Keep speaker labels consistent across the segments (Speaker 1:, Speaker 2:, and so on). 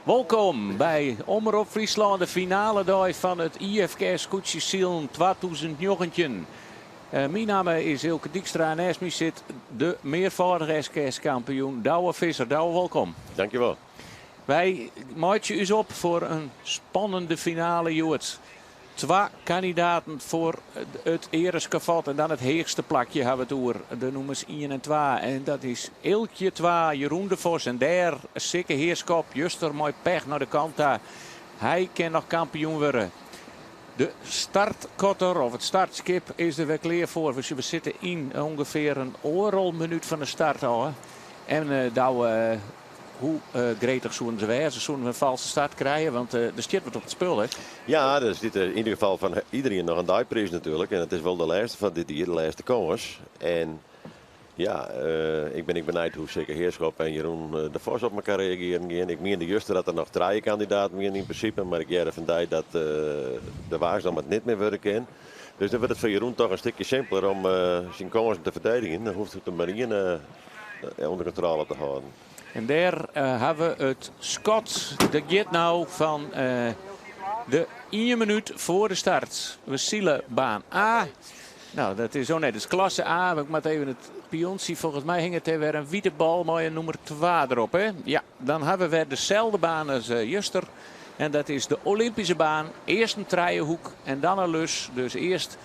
Speaker 1: Welkom bij Omroep Friesland, de finale dag van het IFK Scootjesielen 2019. Mijn naam is Ilke Dijkstra en naast mij zit de meervoudige SKS-kampioen Douwe Visser. Douwe, welkom.
Speaker 2: Dankjewel.
Speaker 1: Wij maken u op voor een spannende finale, Joet. 2 kandidaten voor het ereskavat en dan het heerste plakje hebben we het over. De nummers 1 en 2. En dat is Ilkje 2, Jeroen de Vos. En daar sikke heerskop, juster mooi pech naar de kant daar. Hij kan nog kampioen worden. De startkotter of het startskip is er weer klaar voor. We zitten in ongeveer een oorlogminuut van de start al. Hè. En hoe gretig zouden ze wezen? Ze zouden een valse start krijgen, want de start wordt op het spul. Hè?
Speaker 2: Ja, er zit in ieder geval van iedereen nog een dijprijs natuurlijk. En het is wel de laatste van dit hier, de laatste kans. En ja, ik ben benieuwd hoe zeker Heerschop en Jeroen de Vos op elkaar reageren. Ik meen de juster dat er nog 3 kandidaten meer in principe. Maar ik jij ervan dat de waagzaam het niet meer worden kan. Dus dan wordt het voor Jeroen toch een stukje simpeler om zijn kansen te verdedigen. Dan hoeft het er maar één onder controle te houden.
Speaker 1: En daar hebben we het Scott de Git nou van de 1 minuut voor de start. We zielen baan A. Nou, dat is zo net. Dat is klasse A. Ik moet even het pion zien. Volgens mij hing het er weer een witte bal. Mooie nummer 2 erop. Hè? Ja, dan hebben we weer dezelfde baan als juster. En dat is de Olympische baan. Eerst een trijenhoek en dan een lus. Dus eerst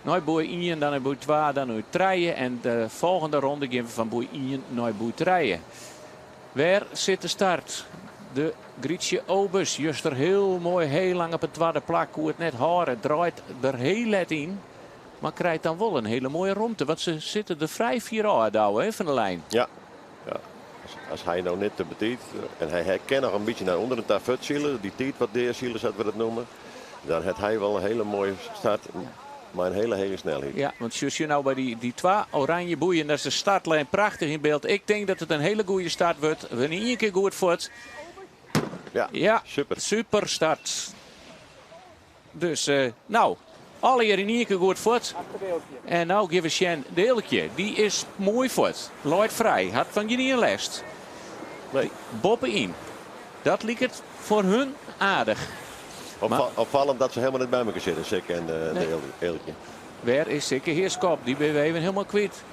Speaker 1: naar boei 1, dan naar boei 2, dan naar 3. En de volgende ronde gaan we van boei 1 naar boei 3. Waar zit de start? De Grietje Obus. Juster heel mooi, heel lang op het tweede plak. Hoe het net horen. Draait er heel let in. Maar krijgt dan wel een hele mooie romte. Want ze zitten er vrij 4 aan douwen van de lijn.
Speaker 2: Ja. Als hij nou net te betiet. En hij kan nog een beetje naar onder de tafut zielen. Die tiet wat deerzielen zouden we dat noemen. Dan heeft hij wel een hele mooie start. Maar een hele snelheid.
Speaker 1: Ja, want zoals je nou bij die 2 oranje boeien. Dat is de startlijn prachtig in beeld. Ik denk dat het een hele goede start wordt. Wanneer 1 keer goed voort. Ja, super start. Dus nou, alle hier in 1 keer goed voort. En nou geven we Sjen de Ilkje. Die is mooi voort. Lloyd vrij. Had van jullie een lest. Nee, boppen in. Dat liep het voor hun aardig.
Speaker 2: Opvallend dat ze helemaal niet bij elkaar zitten, Sik en de Ilkje.
Speaker 1: Waar is Sikke Heerskop? Die ben we even helemaal kwijt.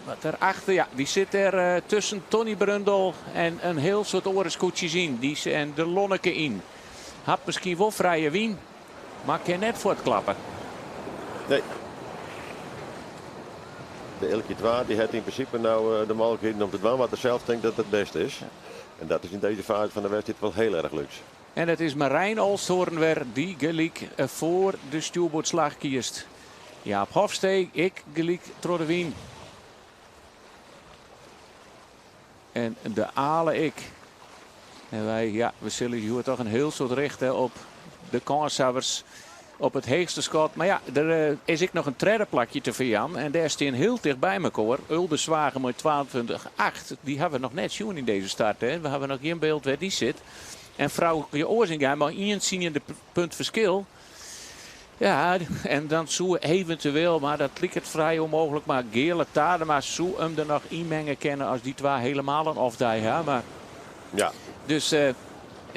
Speaker 1: Wat daarachter, ja, die zit er tussen Tony Brundel en een heel soort orenskoetjes in. En de Lonneke in. Had misschien wel vrije wien, maar kan net voortklappen.
Speaker 2: Nee. De Ilkje 2 die heeft in principe nou de mogelijkheden om te doen wat hij zelf denkt dat het beste is. Ja. En dat is in deze fase van de wedstrijd wel heel erg luxe.
Speaker 1: En het is Marijn Olsthoorn weer die gelijk voor de stuurboordslag kiest. Jaap Hofstee, ik gelijk Troddewien. En de Ale ik. En wij, ja, we zullen hier toch een heel soort richten op de kanshebbers. Op het heegste schot. Maar ja, er is ik nog een derde plakje te Vian. En daar staan heel dichtbij elkaar. Ulde Zwagen met 22-8. Die hebben we nog net zien in deze start. Hè. We hebben nog geen beeld waar die zit. En vrouw Oorzinga mag 1 zien in de punt verschil. Ja, en dan zo eventueel, maar dat lijkt het vrij onmogelijk. Maar Geerle Tadema zo hem er nog inmengen kennen als die 2 helemaal een off-die. Ja, maar
Speaker 2: ja.
Speaker 1: Dus de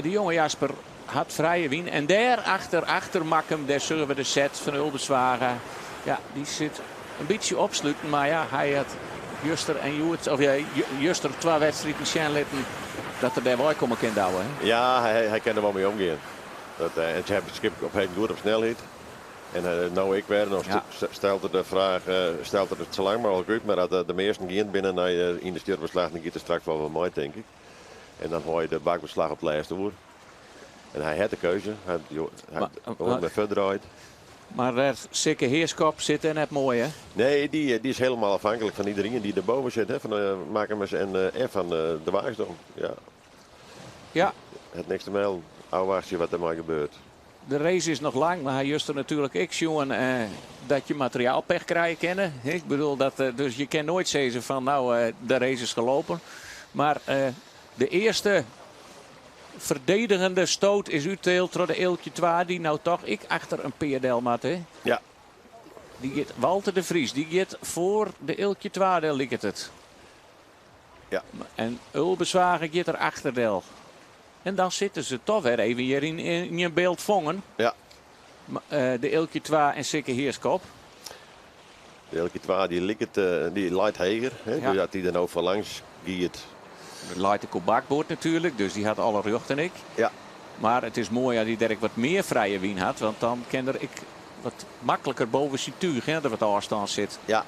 Speaker 1: jonge Jasper had vrije wien. En achter Makkem, daar zullen we de set van Uldeswagen. Ja, die zit een beetje opsluiten. Maar ja, hij had Juster en Joert, of ja, Juster 2 wedstrijden Sjenlitten. Dat er daar wel komen kan douwen.
Speaker 2: Ja, hij kan er wel mee omgaan. En ze hebben het schip op heel goed op snelheid. En nou ik weer nog stelt er de vraag, stelt er het zo lang mogelijk uit. Maar dat de meesten gaan binnen naar in de stuurbeslag, dan gaat het straks wel mooi, denk ik. En dan hoor je de bakbeslag op de lijst over. En hij had de keuze. Hij met verder uit.
Speaker 1: Maar daar Sikke Heerskop zit er net mooi, hè?
Speaker 2: Nee, die is helemaal afhankelijk van iedereen die erboven zit. Hè, van de Makemers en van de Waagsdom. Ja. Het niks te melden. Oude wat er maar gebeurt.
Speaker 1: De race is nog lang, maar hij juist natuurlijk ik jongen dat je materiaalpech krijgen kennen. Ik bedoel dat, dus je kan nooit zeggen van nou de race is gelopen. Maar de eerste verdedigende stoot is uitgedeeld door de Ilkje 2 die nou toch ik achter een PDL mat, hè?
Speaker 2: Ja.
Speaker 1: Die gaat Walter de Vries, die gaat voor de Ilkje 2, daar ligt het.
Speaker 2: Ja.
Speaker 1: En Ulbezwagen gaat er achterdel. En dan zitten ze toch weer even hier in je beeld vangen.
Speaker 2: Ja.
Speaker 1: De Ilkje 2 en Sikke Heerskop.
Speaker 2: De Elke 2 die leidt heger. Hè?
Speaker 1: Ja.
Speaker 2: Dus dat die er nou van langs giet.
Speaker 1: Het leidt de Kobakboord natuurlijk, dus die had alle rug en ik.
Speaker 2: Ja.
Speaker 1: Maar het is mooi dat die Dirk wat meer vrije wien had. Want dan kan ik wat makkelijker boven zijn tuig, hè, dat wat afstand zit.
Speaker 2: Ja.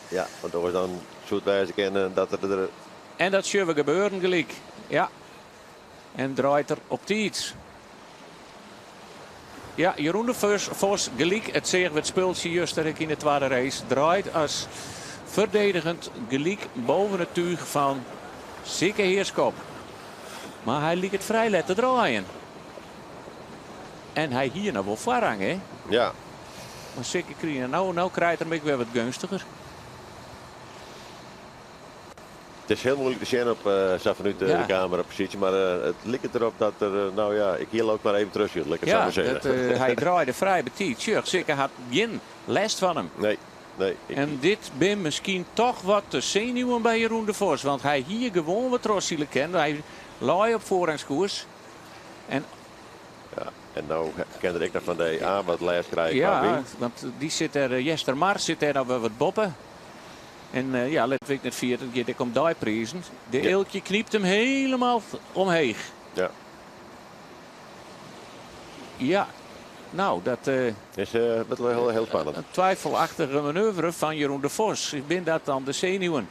Speaker 2: Ja, want dat was dan zo wijze kennen dat er...
Speaker 1: En dat zullen we gebeuren gelijk. Ja. En draait er op iets. Ja, Jeroen de Vos gelijk. Het zeggen we het speeltje juist in de tweede race. Draait als verdedigend gelijk boven het tuig van Sikke Heerskop. Maar hij liet het vrij laten draaien. En hij hier nou wel voorrang, hè?
Speaker 2: Ja.
Speaker 1: Maar Sikke Krien, nou krijgt er weer wat gunstiger.
Speaker 2: Het is heel moeilijk te zien op zo vanuit de camerapositie, maar het lijkt erop dat er, nou ja, ik hier ook maar even terug zit, lekker
Speaker 1: Ja,
Speaker 2: zo zeggen.
Speaker 1: hij draaide vrij betiet. Sikke had geen last van hem.
Speaker 2: Nee.
Speaker 1: En dit ben misschien toch wat te zenuwen bij Jeroen de Vos. Want hij hier gewoon wat rossielen kent. Hij laai op voorrangskoers. En
Speaker 2: nou kende ik nog van de A wat lijst krijgen.
Speaker 1: ja, want die zit er, Jester Mar zit er nou weer wat boppen. En ja, let ik net vier, dat ik om die prijzen. De Ilkje kniept hem helemaal omheen.
Speaker 2: Ja.
Speaker 1: Ja, nou dat
Speaker 2: is wel heel spannend.
Speaker 1: een twijfelachtige manoeuvre van Jeroen de Vos. Ik ben dat dan de zenuwen.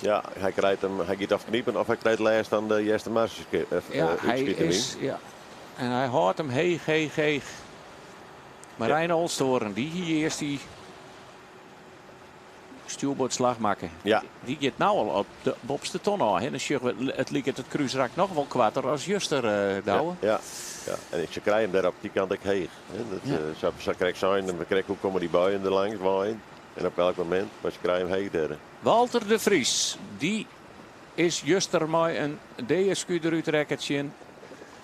Speaker 2: Ja, hij gaat afkniepen of hij krijgt lijst aan de Jester Mars.
Speaker 1: Ja, hij is, ja. En hij houdt hem heeg. Marijn Olstoren, die hier eerst die stuurboordslag maken.
Speaker 2: Ja.
Speaker 1: Die gaat nou al op de bopste ton aan. En het liep het kruisrak nog wel kwatter als Juster douwen.
Speaker 2: Ja. En ze krijgen hem daar op die kant ook heeg. Zo krijg zijn, dan krijg hoe komen die buien er langs waaien. En op welk moment, maar ze krijgen hem heeg daar.
Speaker 1: Walter de Vries, die is Juster met een DSQ eruit rekkertje.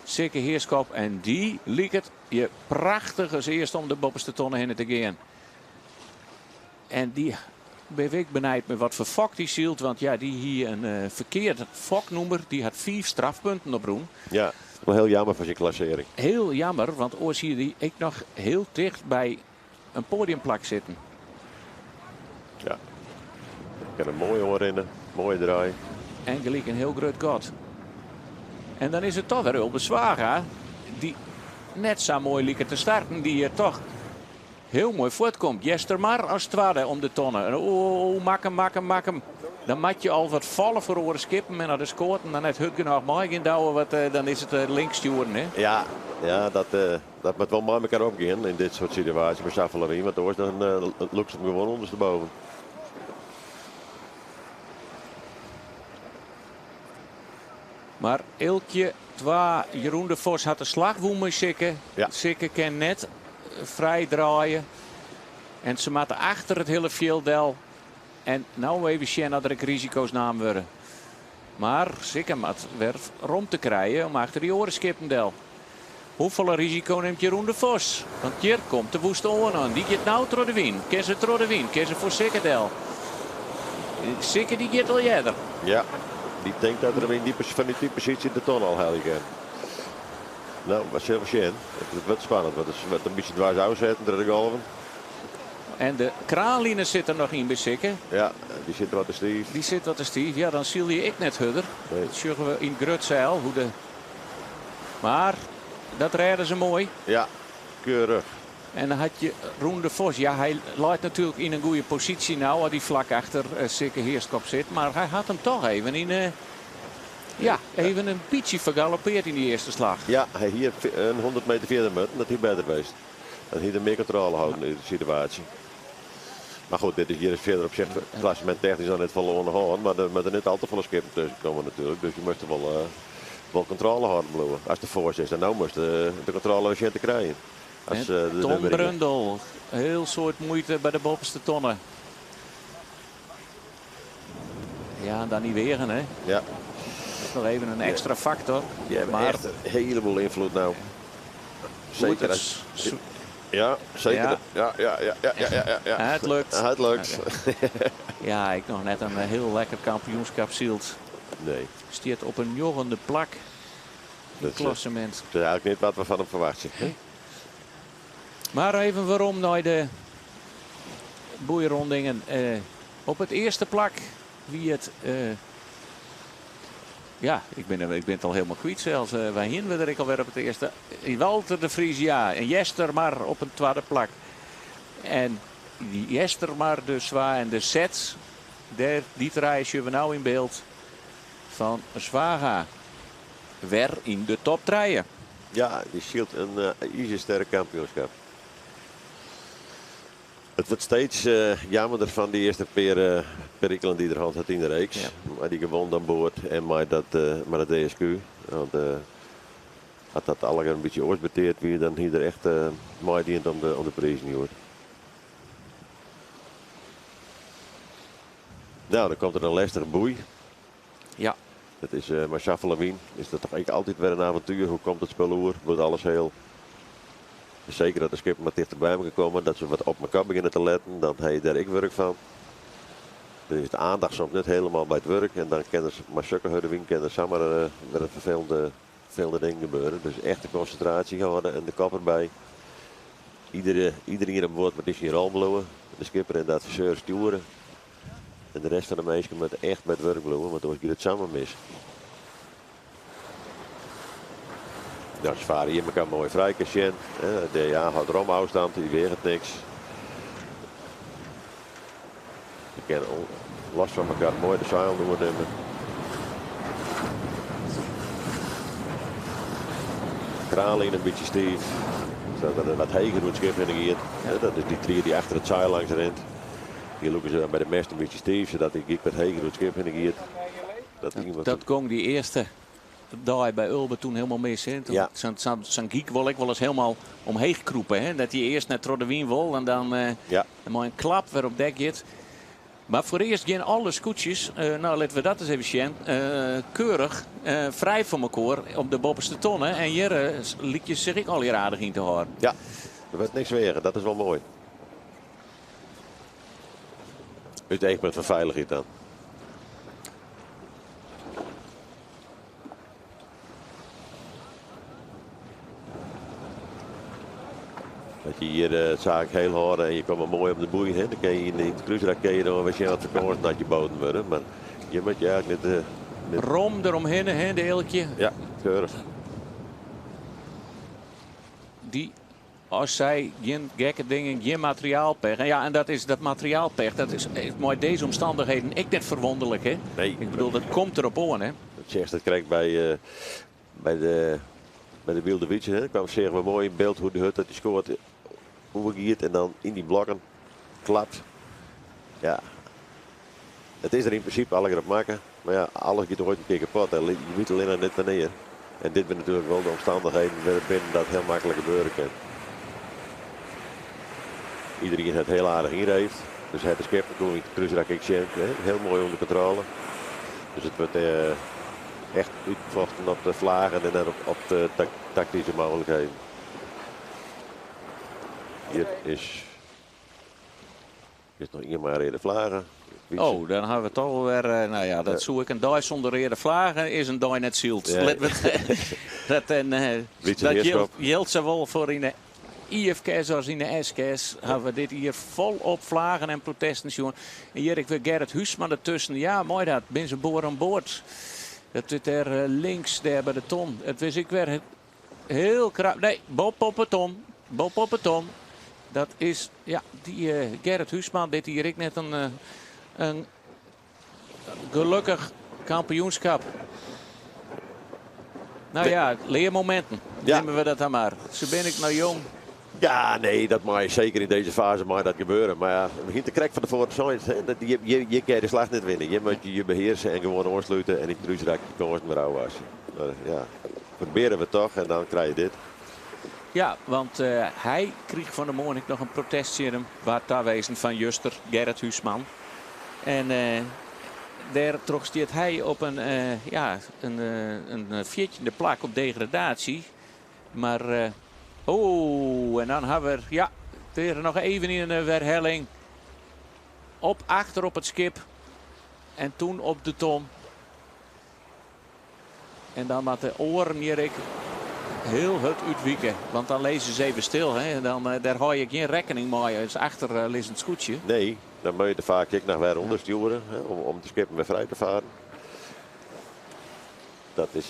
Speaker 1: Sikke Heerskop en die liep het je prachtig als eerst om de bopste tonnen heen te gaan. En die ben ik benijd met wat voor fok die zielt. Want ja, die hier een verkeerd foknoemer. Die had 4 strafpunten op Roen.
Speaker 2: Ja, wel heel jammer voor zijn klassering.
Speaker 1: Heel jammer, want ooit zie je die ik nog heel dicht bij een podiumplak zitten.
Speaker 2: Ja, ik kan een mooie oorrennen, mooie draai.
Speaker 1: En gelijk een heel groot god. En dan is het toch weer Ulbezwaga. Die net zo mooi lieken te starten. Die hier toch heel mooi voortkomt. Jester Mar als tweede om de tonnen. Oh, mak hem. Dan moet je al wat vallen voor oren skippen. En naar de scoort. En dan net Hutgen nog mooi in douwen. Dan is het links sturen. Hè?
Speaker 2: Ja, dat moet wel met elkaar opgaan in dit soort situaties. Met Saffelarien. Want anders dan lukt hem gewoon ondersteboven.
Speaker 1: Maar Ilkje 2, Jeroen de Vos had de slagwoemen Sikke.
Speaker 2: Ja.
Speaker 1: Sikke kan net vrij draaien. En ze moeten achter het hele velddel. En nou even zien dat er risico's namen worden. Maar Sikke moet weer rond te krijgen om achter die oren skippendel. Hoeveel risico neemt Jeroen de Vos? Want hier komt de woeste oren aan. Die gaat nou door de wien. Kiezen door de wien. Kiezen voor Sikkerdel. Sikke die gaat al jeder.
Speaker 2: Ja. Die denkt dat er van die positie de ton al helemaal kan. Nou, wat zullen we zien? Het wordt spannend. Wat een beetje dwars uitzetten door de golven.
Speaker 1: En de kraanlijnen zit er nog in bij Sikke.
Speaker 2: Ja, die zit wat te stief.
Speaker 1: Die zit wat te stief. Ja, dan zie je ik net Hudder.
Speaker 2: Nee.
Speaker 1: Dat zullen we in Grutzeil. Maar dat redden ze mooi.
Speaker 2: Ja, keurig.
Speaker 1: En dan had je Roen de Vos. Ja, hij lijkt natuurlijk in een goede positie nou. Waar die vlak achter Sikke Heerskop zit. Maar hij had hem toch even in... even een beetje vergalopeerd in die eerste slag.
Speaker 2: Ja, hij hier een 100 meter verder moet. Dat hij beter geweest. Dat hij er meer controle houden in de situatie. Maar goed, dit is hier verder op zich. Het klassement technisch dan net verloren gaan. Maar er moeten niet al te veel skippen tussen komen natuurlijk. Dus je moest er wel controle houden blijven. Als de Vos is. En nou moest de controle weer te krijgen. Als,
Speaker 1: Tom Brundel. Heel soort moeite bij de bovenste tonnen. Ja, en dan niet wegen, hè.
Speaker 2: Ja.
Speaker 1: Dat is nog even een extra factor.
Speaker 2: Die hebben echt een heleboel invloed nou. Zeker als... Ja, zeker.
Speaker 1: Ja.
Speaker 2: Ja.
Speaker 1: Het lukt.
Speaker 2: Het lukt.
Speaker 1: Ja, ik nog net een heel lekker kampioenschap zielt.
Speaker 2: Nee,
Speaker 1: Stiert op een joggende plak.
Speaker 2: dat
Speaker 1: Het klassement.
Speaker 2: is eigenlijk niet wat we van hem verwachten.
Speaker 1: Maar even waarom naar de boeirondingen. Op het eerste plak wie het... ja, ik ben het al helemaal kwijt zelfs. Wij hinden we er alweer op het eerste. Walter de Vries, ja. En Jester maar op een tweede plak. En die Jester maar de Zwa en de Sets. Die reisje we nou in beeld van Zwaga. Weer in de top 3.
Speaker 2: Ja, die shield een ijzersterk kampioenschap. Het wordt steeds jammerder van die eerste perikelen die er hand had in de reeks.
Speaker 1: Ja.
Speaker 2: Maar die gewond aan boord en maar het DSQ. Want had dat allemaal een beetje oorsbeteerd wie dan hier echt mooi dient om de prijs niet hoor. Nou, dan komt er een lastige boei.
Speaker 1: Ja.
Speaker 2: Dat is maar Schaffelawien. Is dat toch eigenlijk altijd weer een avontuur? Hoe komt het spel oer? Wordt alles heel... Zeker dat de skipper maar dichterbij me gekomen. Dat ze wat op elkaar beginnen te letten. Dan heb je daar ik werk van. Dan is de aandacht soms net helemaal bij het werk. En dan kennen ze maar Sukkerhudewien. Kennen ze maar weer een vervelende dingen gebeuren. Dus echt de concentratie houden en de kop erbij. Iedereen aan boord met die rol blowen. De skipper en de adviseur sturen. En de rest van de mensen met echt met werk blowen. Want dan gaat het samen mis. Nou, ze varen hier elkaar mooi vrij, Cassien. De houdt erom afstand, die weegt niks. Ze kennen last van elkaar mooi de zeil doornemen. Kralen een beetje stief. Zodat er wat heger door het schip in gaat. Dat is die trier die achter het zeil langs rent. Die lopen ze bij de mest een beetje stief, zodat die met heger door het schip in gaat.
Speaker 1: Dat ging die eerste dag bij Ulbe toen helemaal mis. Hè?
Speaker 2: Ja.
Speaker 1: Zo'n geek wil ik wel eens helemaal omheen gekroepen. Hè? Dat hij eerst naar Trodewien wil en dan een mooie klap weer op dek gaat. Maar voor eerst gaan alle scootjes, nou laten we dat eens even zien, keurig, vrij van elkaar op de bovenste tonnen. En hier liet je zich al hier aardig in te horen.
Speaker 2: Ja, er werd niks wegen, dat is wel mooi. Het eikpunt van veiligheid dan. Dat je hier het zaak heel hard en je komt maar mooi op de boei. Hè? Dan kan je in de cruiserak dan waarschijnlijk verkoord naar je boten worden. Maar je moet je eigenlijk net...
Speaker 1: Rom eromheen, hè, de eeltje.
Speaker 2: Ja, keurig.
Speaker 1: Die, als zij geen gekke dingen, geen materiaalpech. En ja, en dat is dat materiaalpech. Dat is mooi deze omstandigheden. Ik net verwonderlijk, hè?
Speaker 2: Nee.
Speaker 1: Ik bedoel, dat komt erop aan, hè?
Speaker 2: Dat zegt dat krijg ik bij de Wilde Wietse. Hè? kwam zeggen we mooi in beeld hoe de hut dat die scoort. Hoe giert en dan in die blokken klapt. Ja. Het is er in principe alle op maken. Maar ja, alles gaat ooit een keer kapot. Hè. Je weet alleen nog net wanneer. En dit zijn natuurlijk wel de omstandigheden binnen dat heel makkelijk gebeuren kan. Iedereen het heel aardig inreeft. Dus het is Captain in Cruiserak Exchange. Heel mooi onder controle. Dus het wordt echt uitgevochten op de vlagen en dan op de tactische mogelijkheden. Hier is nog iemand maar in de vlagen.
Speaker 1: Oh, dan hebben we toch wel weer, nou ja, dat zoek ik een dag zonder reden vlagen is een dag net zield.
Speaker 2: Ja.
Speaker 1: Dat geldt zowel voor in de IFK's als in de SK's. Hebben we dit hier volop vlagen en protesten. Jongen. En hier ik weer Gerrit Huisman ertussen. Ja, mooi dat. Ben ze boor aan boord. Dat zit er links daar bij de ton. Het wist ik weer heel krap. Nee, Bob op het ton. Bob op het ton. Dat is, ja, die Gerrit Huisman. Dit hier ik net een gelukkig kampioenschap. Nou ja, leermomenten.
Speaker 2: Ja.
Speaker 1: Nemen we dat dan maar. Zo ben ik nou jong.
Speaker 2: Ja, nee, dat mag je zeker in deze fase mag dat gebeuren. Maar ja, het begint te krek van de voorzijde. Je kan de slag niet winnen. Je moet je beheersen en gewoon oorsluiten. En ik Cruiserak je kan maar afwassen. Ja, proberen we toch en dan krijg je dit.
Speaker 1: Ja, want hij kreeg van de morgen nog een protestserum. Waar daar wezen van Juster, Gerrit Huisman. En daar trok hij op een viertje plak op degradatie. Maar Oh, en dan hebben we, ja, weer nog even in een herhelling. Achter op het skip. En toen op de ton. En dan met de oren hier ik heel het uitwieken. Want dan lezen ze even stil. Hè. En dan, daar hou je geen rekening mee. Het is achter het scootje.
Speaker 2: Nee, dan moet je er vaak naar weer ondersturen. Hè, om de skip weer vrij te varen. Dat is,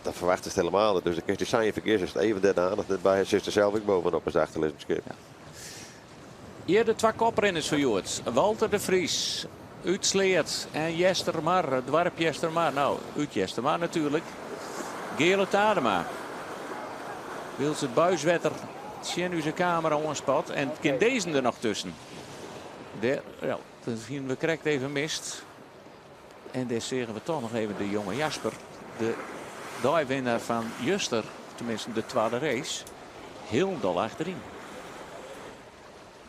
Speaker 2: dat verwacht het helemaal niet. Dus dan kun je zijn verkeers is het even de aandacht bij. Hij zit er zelf ook bovenop als achterliggend skip. Ja.
Speaker 1: Hier de twee koprenners voor Joert. Walter de Vries, uit Sleert en Jestermar, het dorp Jestermar. Nou, uit Jestermar natuurlijk. Gele Tadema. Wil ze het buiswetter zien u zijn camera onspot. En het kind deze er nog tussen. Ja, dan zien we correct even mist. En daar zeggen we toch nog even de jonge Jasper. De dijwinnaar van Juster. Tenminste de tweede race. Heel dol achterin.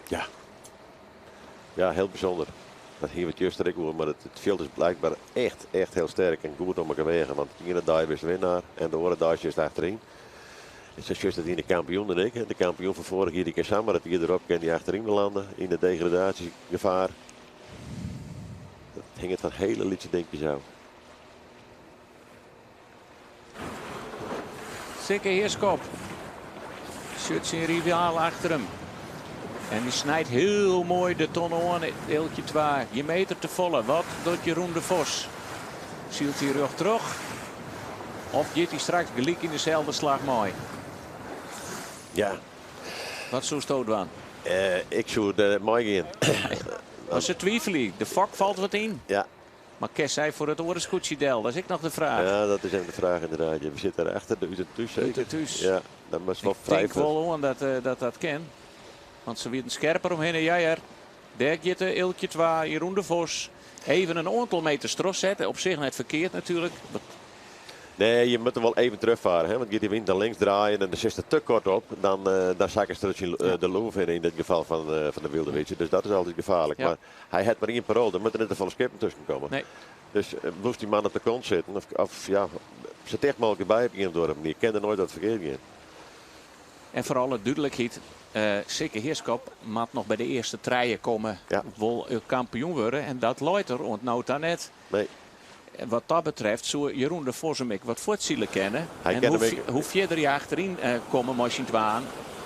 Speaker 2: Ja. Ja, heel bijzonder. Dat hier wat Juster ik hoor, maar het veld is blijkbaar echt heel sterk en goed om elkaar wegen. Want de ene dive is de winnaar en de andere dive is achterin. En zo is dat in de kampioen en ik. De kampioen van vorig jaar, die kan samen dat hier erop kan die achterin landen in de degradatiegevaar. Dat hing het van hele liedje denk je zo.
Speaker 1: Sikke Heerskop. Zit zijn rivaal achter hem. En die snijdt heel mooi de ton aan. Deeltje 2. Je meter te volle. Wat doet Jeroen de Vos? Zielt hij rug terug? Of gaat hij straks gelijk in dezelfde slag mooi?
Speaker 2: Ja.
Speaker 1: Wat zou stoot aan?
Speaker 2: Ik zou er mooi gaan.
Speaker 1: Als ze twijfelen. De fok valt wat in.
Speaker 2: Ja.
Speaker 1: Maar Kes zei voor het oorenscootje-del. Dat is ik nog de vraag.
Speaker 2: Ja, dat is even de vraag inderdaad. We zitten achter de Utentus.
Speaker 1: Utentus.
Speaker 2: Ja, dat was wel vrij.
Speaker 1: Ik denk wel aan dat ken. Want ze werden scherper omheen. Ja, ja. Daar gaat de Iltje 2, Jeroen de Vos. Even een aantal meter stros zetten. Op zich net verkeerd natuurlijk.
Speaker 2: Nee, je moet hem wel even terugvaren. Hè? Want je die wind naar links draaien en dan zit het te kort op. Dan zakken ze de loef in dit geval van de wilde witje. Dus dat is altijd gevaarlijk. Ja. Maar hij had maar één parool. Er moet er net een volle skippen tussen komen. Nee. Dus moest die man op de kont zitten. Of ja, ze echt mogelijk bij op een door hem. Je kende nooit dat het verkeerd ging.
Speaker 1: En vooral het duidelijkheid. Zeker Heerskop moet nog bij de eerste treien komen. Ja. Wil kampioen worden. En dat luidt er ontnoopt net. Nee. Wat dat betreft zou Jeroen de Vos hem wat voortzielen kennen. Hoe verder je achterin komen machine aan.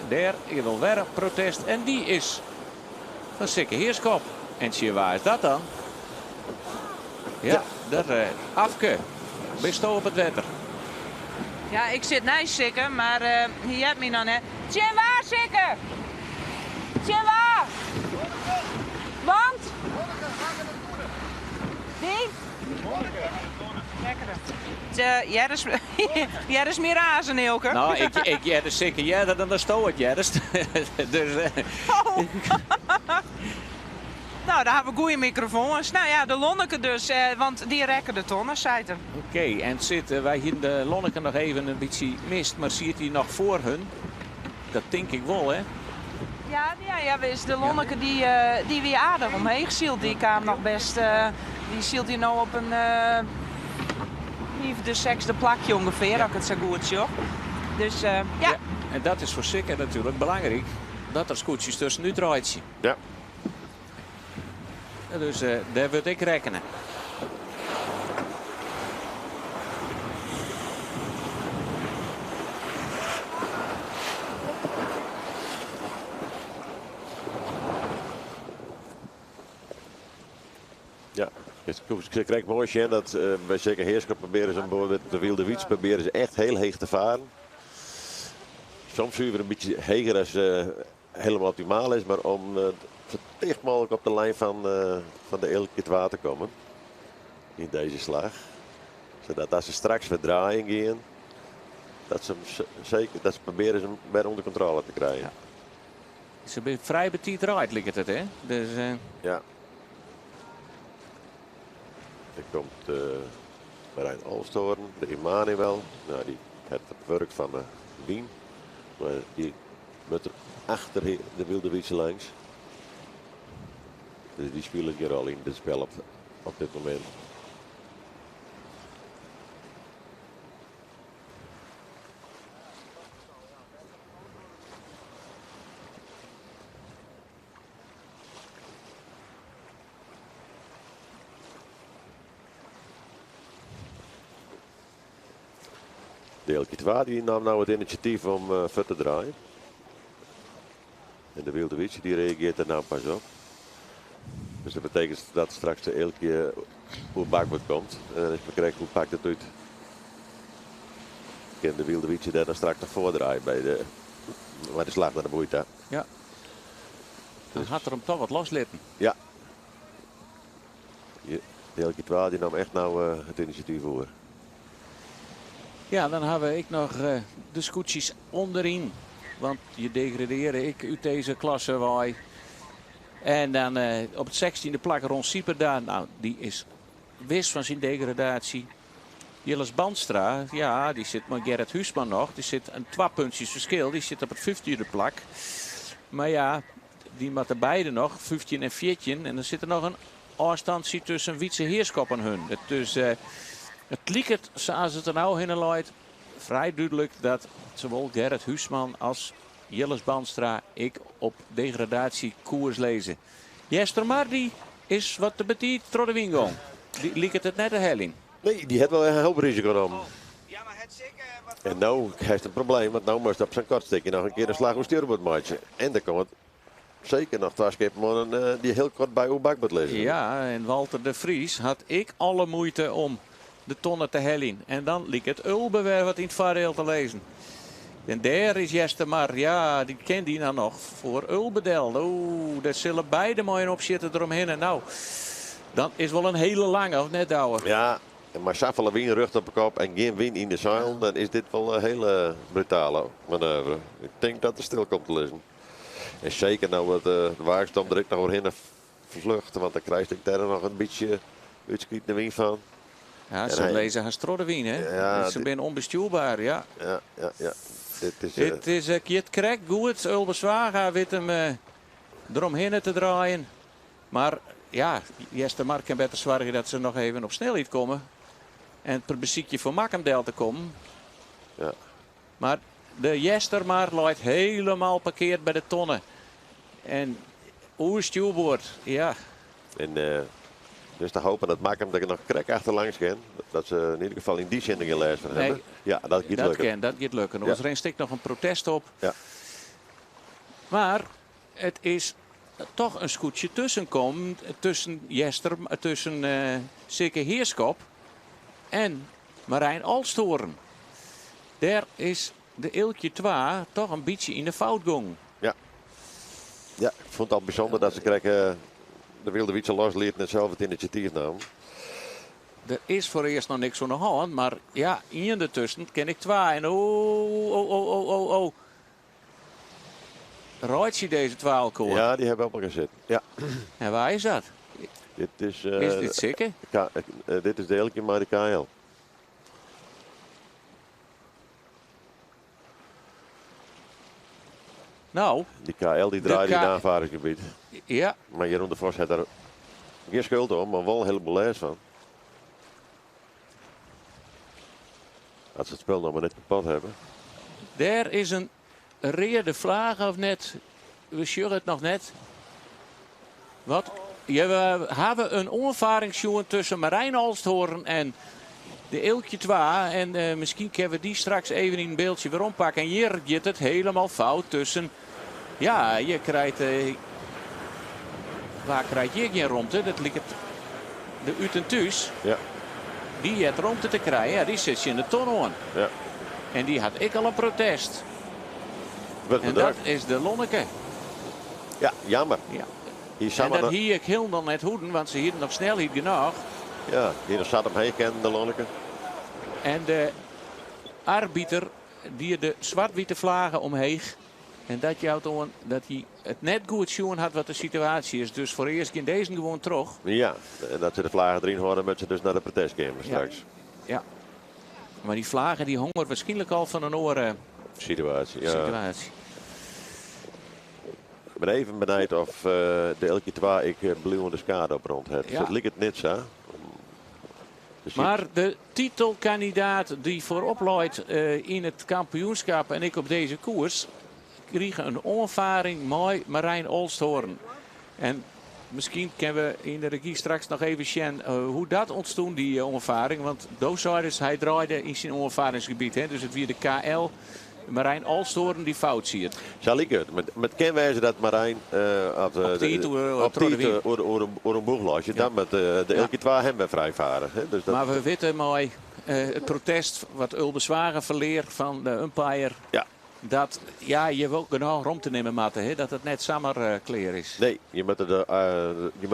Speaker 1: Daar is wel weer protest. En die is van Sikke Heerskop. En waar is dat dan? Ja, daar Afke. Best op het wetter.
Speaker 3: Ja, ik zit naast Sikke, maar hier heb me dan hè. Tjen waar, Sikke? Tjen waar? Want? Die? Jij is meer azen, Ilke.
Speaker 1: Nou, ik jij zeker jij dan de stoot jij. Dus.
Speaker 3: Nou, daar hebben we goede microfoons. Nou ja, de Lonneke dus, want die rekken de tonnen, zei er.
Speaker 1: Oké, en zitten wij hier de Lonneke nog even een beetje mist, maar ziet hij nog voor hun? Dat denk ik wel, hè?
Speaker 3: Ja, is de Lonneke die weer aardig omheen zielt. Die kwam nog best, die zielt hier nou op een de zesde plakje ongeveer, als ik het zo goed zie. Dus ja.
Speaker 1: En dat is voor Sikke natuurlijk belangrijk, dat er scootjes tussenuit draait.
Speaker 2: Ja.
Speaker 1: Dus daar wil ik rekenen.
Speaker 2: Ja, ik krijg mooi zien dat bij Zeker Heerskop proberen ze bijvoorbeeld de wilde wiets proberen ze echt heel heeg te varen. Soms zie je een beetje heger als helemaal optimaal is, maar om zo dicht mogelijk op de lijn van de Ilke het water komen. In deze slag. Zodat als ze straks verdraaien gaan, dat ze proberen ze hem weer onder controle te krijgen. Ja.
Speaker 1: Ze zijn vrij betiet eruit, lijkt het, hè? Dus,
Speaker 2: ja. Er komt Marijn Alstoorn, de Immanuel. Nou, die heeft het werk van Wien. Maar die moet er achter de wilde wietse langs. Dus die spelen hier al in het spel op dit moment. Deeltje 2 die nam nou het initiatief om ver te draaien. En de Wilde Witch die reageert er nou pas op. Dus dat betekent dat straks de Eeltje hoe bakwoord komt. En dan is maar correct hoe pakt het uit. Kan de Wilde Witch daar dan straks nog voordraaien bij de slag naar de boeite.
Speaker 1: Ja. Dan gaat er hem toch wat loslitten.
Speaker 2: Ja. Deeltje 2 die nam echt nou het initiatief voor.
Speaker 1: Ja, dan hebben ik nog de scootjes onderin. Want je degradeerde ik uit deze klasse waai. En dan op het 16e plak Ron Sieper daar. Nou, die is wist van zijn degradatie. Jilles Bandstra, ja, die zit met Gerrit Huisman nog. Die zit een 2 puntjes verschil. Die zit op het 15e plak. Maar ja, die met de beide nog, 15 en 14. En dan zit er nog een afstandje tussen Wietse Heerskop en hun. Dus het lijkt, zoals het er nou in leidt, vrij duidelijk dat zowel Gerrit Huisman als Jilles Bandstra ik op degradatiekoers lezen. Jester Mardi is wat te betiet door de wingon. Die lijkt het net de helling.
Speaker 2: Nee, die had wel een hoop risico genomen. En nou heeft een probleem, want nou moest hij op zijn kortstukje nog een keer een slag op stuurboord maken. En dan komt het zeker nog 2 schepen die heel kort bij uw bakboord lezen.
Speaker 1: Ja, en Walter de Vries had ik alle moeite om de tonnen te hellen. En dan liep het Ulbe weer wat in het vaareel te lezen. En daar is Jester Mar, ja, die kent die nou nog voor Ulbedel. Oeh, daar zullen beide mooie opzitten eromheen. En nou, dan is wel een hele lange, of net Douwe?
Speaker 2: Ja, maar Safele win rug op de kop en geen win in de zeil, dan is dit wel een hele brutale manoeuvre. Ik denk dat het stil komt te lezen. En zeker nou wat de waagstam direct nog weer heen vervluchten, want dan krijg ik daar nog een beetje uitschiet de win van.
Speaker 1: Ja, ze lezen haar Strodderwien, hè?
Speaker 2: Ja,
Speaker 1: ze zijn onbestuurbaar, ja.
Speaker 2: Ja.
Speaker 1: Dit is Kiet Krek goed. Ulbe Zwaga weet hem eromheen te draaien. Maar ja, Jester Mark kan beter zorgen dat ze nog even op snelheid komen. En per beziekje voor Makkemdel te komen.
Speaker 2: Ja.
Speaker 1: Maar de Jester maar loopt helemaal parkeerd bij de tonnen. En stuurboord, ja.
Speaker 2: En dus te hopen dat Makkem er nog krek achterlangs gaan. Dat ze in ieder geval in die zin geen les van hebben. Ja, dat gaat lukken.
Speaker 1: Dat gaat lukken. Er er steekt nog een protest op.
Speaker 2: Ja.
Speaker 1: Maar het is toch een scootje tussenkomt. Tussen Jester, tussen Sikke Heerskop en Marijn Alstoren. Daar is de Eeltje 2 toch een beetje in de fout gong.
Speaker 2: Ja, ik vond het al bijzonder dat ze kregen de Wilde Wietse losliet en zelf het initiatief nam.
Speaker 1: Er is voor eerst nog niks aan de hand, maar ja, in ertussen ken ik 2. En oh. Rijdt je deze 12 koor?
Speaker 2: Ja, die hebben allemaal gezet. Ja.
Speaker 1: En waar is dat?
Speaker 2: Dit is
Speaker 1: dit zeker?
Speaker 2: Dit is de Eeltje, maar de KL.
Speaker 1: Nou.
Speaker 2: Die KL die draaide in het aanvaringsgebied.
Speaker 1: Ja.
Speaker 2: Maar Jeroen de Vos had daar geen schuld om, maar wel een heleboel les van. Als ze het spel nog maar net kapot hebben.
Speaker 1: Daar is een reële vraag of net. We zullen het nog net. Wat? Ja, we hebben een onvaringsjoen tussen Marijn Alsthoorn en de Eeltje 2. En misschien kunnen we die straks even in een beeldje weer ompakken. En hier gaat het helemaal fout tussen. Ja, je krijgt. Waar krijg je geen romte? Dat ligt de Utentuus.
Speaker 2: Ja.
Speaker 1: Die heeft romte te krijgen. Ja, die zit je in de ton aan.
Speaker 2: Ja.
Speaker 1: En die had ik al een protest. En dat is de Lonneke.
Speaker 2: Ja, jammer.
Speaker 1: Ja.
Speaker 2: Hier
Speaker 1: en dat hier ik heel nog net hoeden, want ze hier nog snelheid genoeg.
Speaker 2: Ja, hier zat hem heen kennen, de Lonneke.
Speaker 1: En de arbiter die de zwart-witte vlagen omheen. En dat jouw toon dat hij het net goed zien had wat de situatie is. Dus voor eerst in deze gewoon terug.
Speaker 2: Ja, en dat ze de vlagen erin horen met ze dus naar de protestgamer straks.
Speaker 1: Ja. Maar die vlagen die hongeren waarschijnlijk al van een oren
Speaker 2: situatie.
Speaker 1: situatie.
Speaker 2: Ik ben even benijd of de Eeltje 2 ik blauwe skade op rond heb.
Speaker 1: Ja.
Speaker 2: Dus dat lijkt het niet zo. Dus
Speaker 1: maar de titelkandidaat die voorop loopt in het kampioenschap en ik op deze koers kregen een onvaring mooi Marijn Olsthoorn. En misschien kunnen we in de regie straks nog even zien hoe dat ontstond, die onervaring. Want Doosarders, hij draaide in zijn onervaringsgebied. Hè? Dus het weer de KL, Marijn Alstoren, die fout ziet.
Speaker 2: Zal ik het? Met kenwijze dat Marijn op een boeglasje dan met de elke twee hem weer vrijvaren. Hè? Dus dat...
Speaker 1: Maar we weten mooi het protest wat Ulbe Zwager verleert van de umpire.
Speaker 2: Ja.
Speaker 1: Dat je wil genoeg om te nemen, Matte, hè? Dat het net zomerkleer is.
Speaker 2: Nee, je moet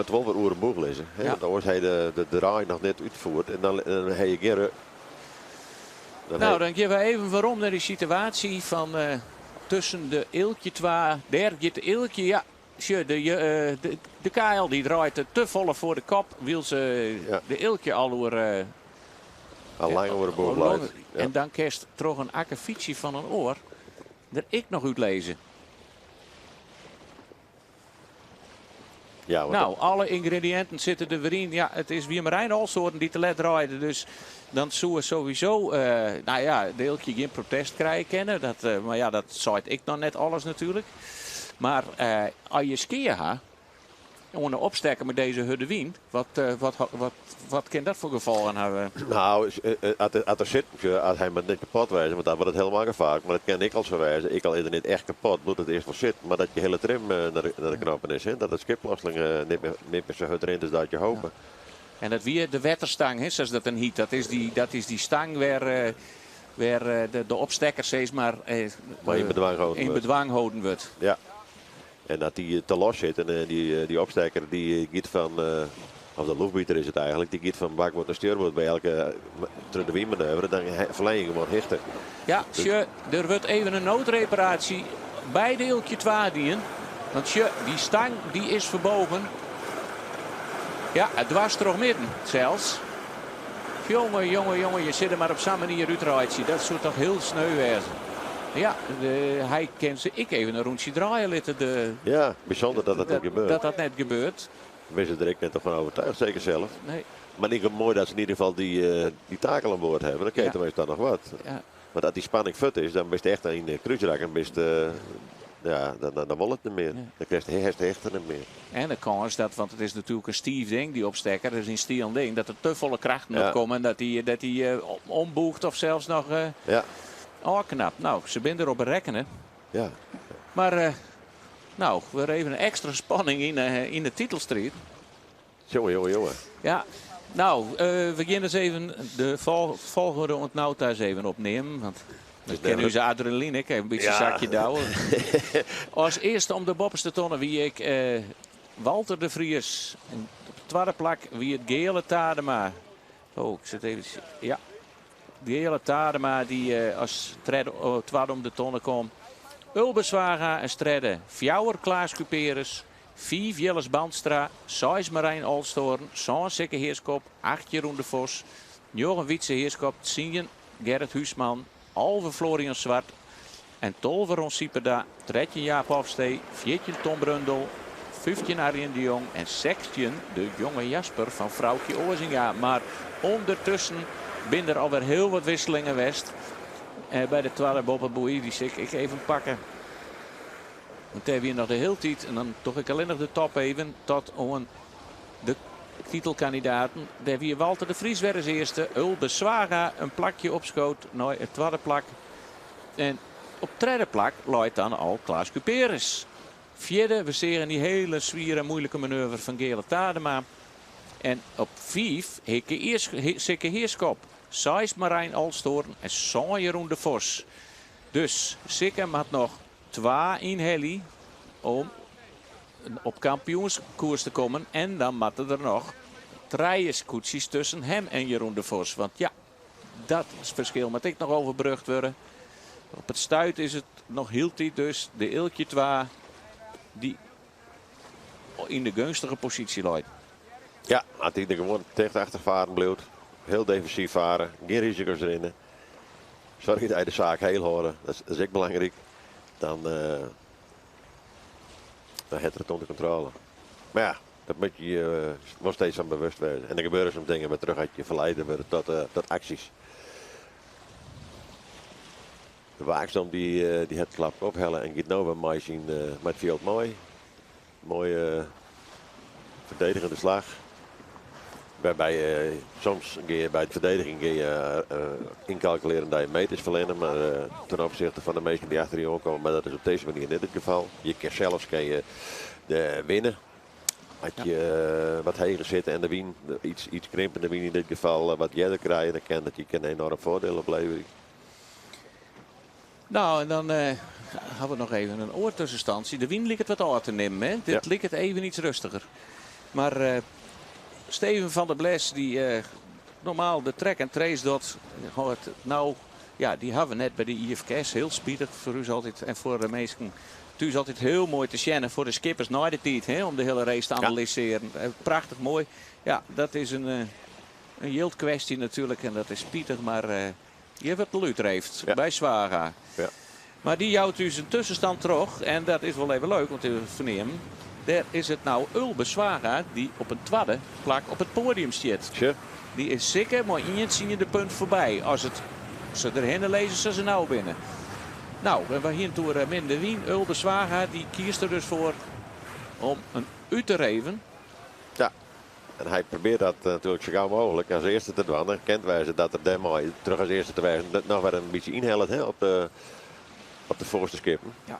Speaker 2: wel weer over een boeg lezen. Hè?
Speaker 1: Ja.
Speaker 2: Want anders hij de draai nog net uitvoert en dan heb je geen...
Speaker 1: Dan geven we even waarom naar die situatie van tussen de Eeltje 2, daar gaat de Eeltje, ja. De KL die draait te volle voor de kop, wil ze de Eeltje al
Speaker 2: lang over de boeg leidt. Ja.
Speaker 1: En dan kerst toch een akkefietje van een oor. Dat ik nog uitlezen.
Speaker 2: Ja,
Speaker 1: Nou, alle ingrediënten zitten er weer in. Ja, het is weer Marijn Alstoren die te let draaide. Dus dan zou we sowieso, deeltje geen protest krijgen kennen. Maar ja, dat zei ik nog net alles natuurlijk. Maar als je skiën gaat, onder opstekken met deze Huddewien, wat kan dat voor gevallen hebben?
Speaker 2: Nou, als hij met niet kapot wijzen, want dan wordt het helemaal gevaarlijk. Maar dat kan ik al zo wijzen. Ik al eerder niet echt kapot, moet het eerst wel zitten. Maar dat je hele trim naar de knoppen is. Hè? Dat het skiplasting niet meer zo goed erin is dat je hopen.
Speaker 1: Ja. En dat weer de wetterstang is, zoals dat een heat. Dat is die stang waar de opstekker steeds maar
Speaker 2: in
Speaker 1: bedwang houden wordt.
Speaker 2: Ja. En dat die te los zit en die opstekker die gaat van, of de loefbieter is het eigenlijk, die gaat van bakboord naar stuurboord bij elke terug de wienmanoeuvre, dan verleng je gewoon hichten.
Speaker 1: Ja, dus... er wordt even een noodreparatie bij de Eeltje 2 dienen. Want die stang die is verbogen. Ja, het dwars toch midden zelfs. Jongen, je zit er maar op zo'n manier uitdraait. Dat zou toch heel sneu wezen. Ja, hij kent ze. Ik even een rondje draaien laten.
Speaker 2: Ja, bijzonder dat dat gebeurt.
Speaker 1: Dat net gebeurt.
Speaker 2: We zijn er ik net toch van overtuigd, zeker zelf.
Speaker 1: Nee.
Speaker 2: Maar ik vind het mooi dat ze in ieder geval die takel aan boord hebben. Dan kijk je dan nog wat.
Speaker 1: Ja.
Speaker 2: Maar dat die spanning fut is, dan ben je echt in de cruiseraak en dan wil het niet meer. Ja. Dan krijg je hechten niet meer.
Speaker 1: En de kans dat, want het is natuurlijk een stief ding, die opstekker, dat is een stiel ding, dat er te volle krachten opkomen en dat hij omboegt of zelfs nog... Oh, knap. Nou, ze zijn erop berekenen.
Speaker 2: Ja.
Speaker 1: Maar, weer even een extra spanning in de titelstrijd.
Speaker 2: Jongen.
Speaker 1: Ja, nou, we beginnen eens even de volgende ontnoud thuis even opnemen. Want we kennen nu zijn adrenaline. Ik heb een beetje een zakje douwen. Als eerste om de bopperste tonnen wie ik Walter de Vries. En op de tweede plak wie het Gele Tadema. Oh, ik zit even... Ja. De hele Tadema die als tweede om de tonnen komt. Ulbe Zwaga en stredde. Fjouwer Klaas Cuperus. 5 Jelles Bandstra. 6 Marijn Alstoren. 6 Sikke Heerskop. 8 Jeroen de Vos. 9 Wietse Heerskop. 10 Gerrit Huisman. Alve Florian Zwart. En 12 Ron Sieperda. 13 Jaap Hofstee. 14 Tom Brundel. 15 Arjen de Jong. En 16 de jonge Jasper van Vrouwtje Oorzinga. Maar ondertussen... binnen er alweer heel wat wisselingen west. Bij de tweede Boppenboei die ik even pakken. Want hebben we nog de hele tijd. En dan toch ik alleen nog de top even. Tot de titelkandidaten. Daar hebben we Walter de Vries weer als eerste. Ulbe Zwaga een plakje opschoot. Nou, het tweede plak. En op de derde plak luidt dan al Klaas Cuperus. Vierde, we zien die hele zwiere moeilijke manoeuvre van Gele Tadema. En op 5 Sikke Heerskop. 6 Marijn Alstoren en 6 Jeroen de Vos. Dus Sikke had nog 2 in heli om op kampioenskoers te komen. En dan moeten er nog 3 scootjes tussen hem en Jeroen de Vos. Want ja, dat is het verschil. Moet ik nog overbrugd worden. Op het stuit is het nog heel tijd dus de Eeltje 2 die in de gunstige positie loopt.
Speaker 2: Ja, had hij er gewoon tegen achter varen bleef. Heel defensief varen. Geen risico's erin. Zorg dat hij de zaak heel horen. Dat is echt belangrijk. Dan heeft het onder controle. Maar ja, dat moet je wel steeds aan bewust worden. En er gebeuren soms dingen met terug uit je verleiden worden tot acties. De waakstrom die het klap ophellen en gaat nou bij mij zien met veel mooi. Mooi verdedigende slag. Waarbij soms bij het verdedigen incalculeren dat je meters verlenen. Maar ten opzichte van de meesten die achter je komen. Maar dat is op deze manier niet het geval. Je kan zelfs winnen. Als je wat heger zit en de wien, iets krimpende wien in dit geval wat jij krijgt. Dan kan dat je een enorm voordeel opleveren.
Speaker 1: Nou, en dan hebben we nog even een oortussenstand. De wien lijkt het wat ouder te nemen. Hè? Dit lijkt het even iets rustiger. Maar Steven van der Bles, die normaal de track en trace doet. Nou, ja, die hebben we net bij de IFKS. Heel spietig voor u altijd en voor de meesten. Het is altijd heel mooi te zien voor de skippers na de tijd. Hè, om de hele race te analyseren. Prachtig mooi. Ja, dat is een yield kwestie natuurlijk. En dat is spietig. Maar je hebt het luid heeft bij Zwaga. Ja. Maar die houdt dus een tussenstand terug. En dat is wel even leuk om te vernemen. Daar is het nou Ulbe Zwaga die op een tweede plak op het podium zit.
Speaker 2: Sure.
Speaker 1: Die is zeker, maar in zien je de punt voorbij. Als ze erheen lezen, ze nou binnen. Nou, we hier door minder Wien. Ulbe Zwaga die kiest er dus voor om een u te reven.
Speaker 2: Ja, en hij probeert dat natuurlijk zo gauw mogelijk als eerste te doen. Dan kent wij ze dat er daarmee terug als eerste te wijzen. Dat nog weer een beetje inhellen op de voorste skippen. Ja.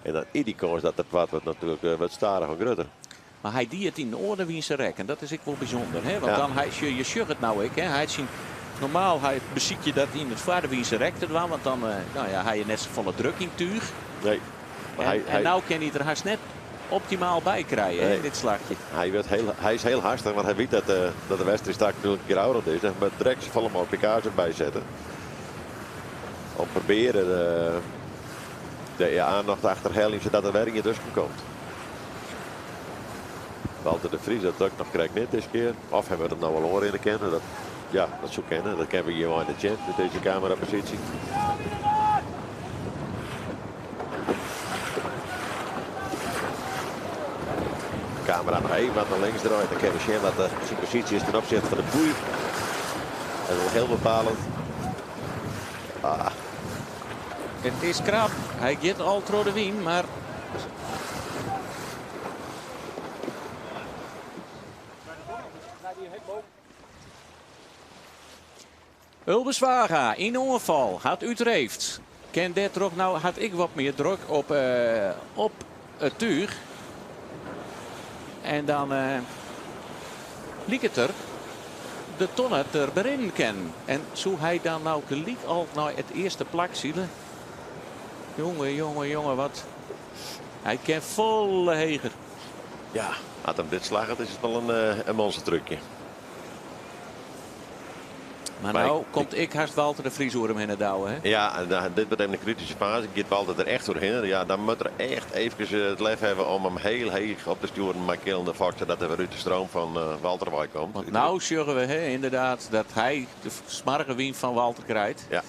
Speaker 2: En dan is die kans dat het wat natuurlijk wat starig van Grutter.
Speaker 1: Maar hij die het in de orde wie ze rekken. Dat is ik wel bijzonder. Hè? Want dan je zegt het nou ik. Hè? Hij zien, normaal beziek je dat in het vader wie ze rekte. Want dan hij je net zo volle druk in tuig.
Speaker 2: Nee. Maar
Speaker 1: en nou kan hij er haast net optimaal bij krijgen. Nee. Dit slagje.
Speaker 2: Hij is heel haastig. Want hij weet dat de wedstrijd straks natuurlijk gerouwd is. En met direct zal hem op elkaar erbij zetten. Om proberen de aandacht te achterhalen zodat er werk in tussen komt. Walter de Vries dat ook nog krijgt net deze keer. Of hebben we het nou wel horen in de kennen. Dat zo kennen. Dat kennen we hier wel in de chat met deze camerapositie. Camera nog even wat naar links draait. Dan kunnen we zien dat de zijn positie is ten opzichte van de boei. Dat is heel bepalend.
Speaker 1: Het is krap. Hij gaat al door de wien, maar... Ulbe Zwaga in ongeval. Had Utrecht. Ken dit toch nou? Had ik wat meer druk op het tuig. En dan liep het er. De tonnen er erin ken. En zo hij dan nou gelijk al naar het eerste plak zielen. Jongen, wat. Hij kent volle heger.
Speaker 2: Ja, had hem dit slagen, is het wel een monstertrucje.
Speaker 1: Maar nou komt ik haast Walter de Vries door hem heen douwen. Hè?
Speaker 2: Ja, dit wordt even een kritische fase. Gaat Walter er echt doorheen. Ja, dan moet er echt even het lef hebben om hem heel heeg op te sturen. Maar killen de factor dat er weer uit de stroom van Walter bij komt.
Speaker 1: Want nou zeggen we inderdaad dat hij de smarge wien van Walter krijgt. Ja.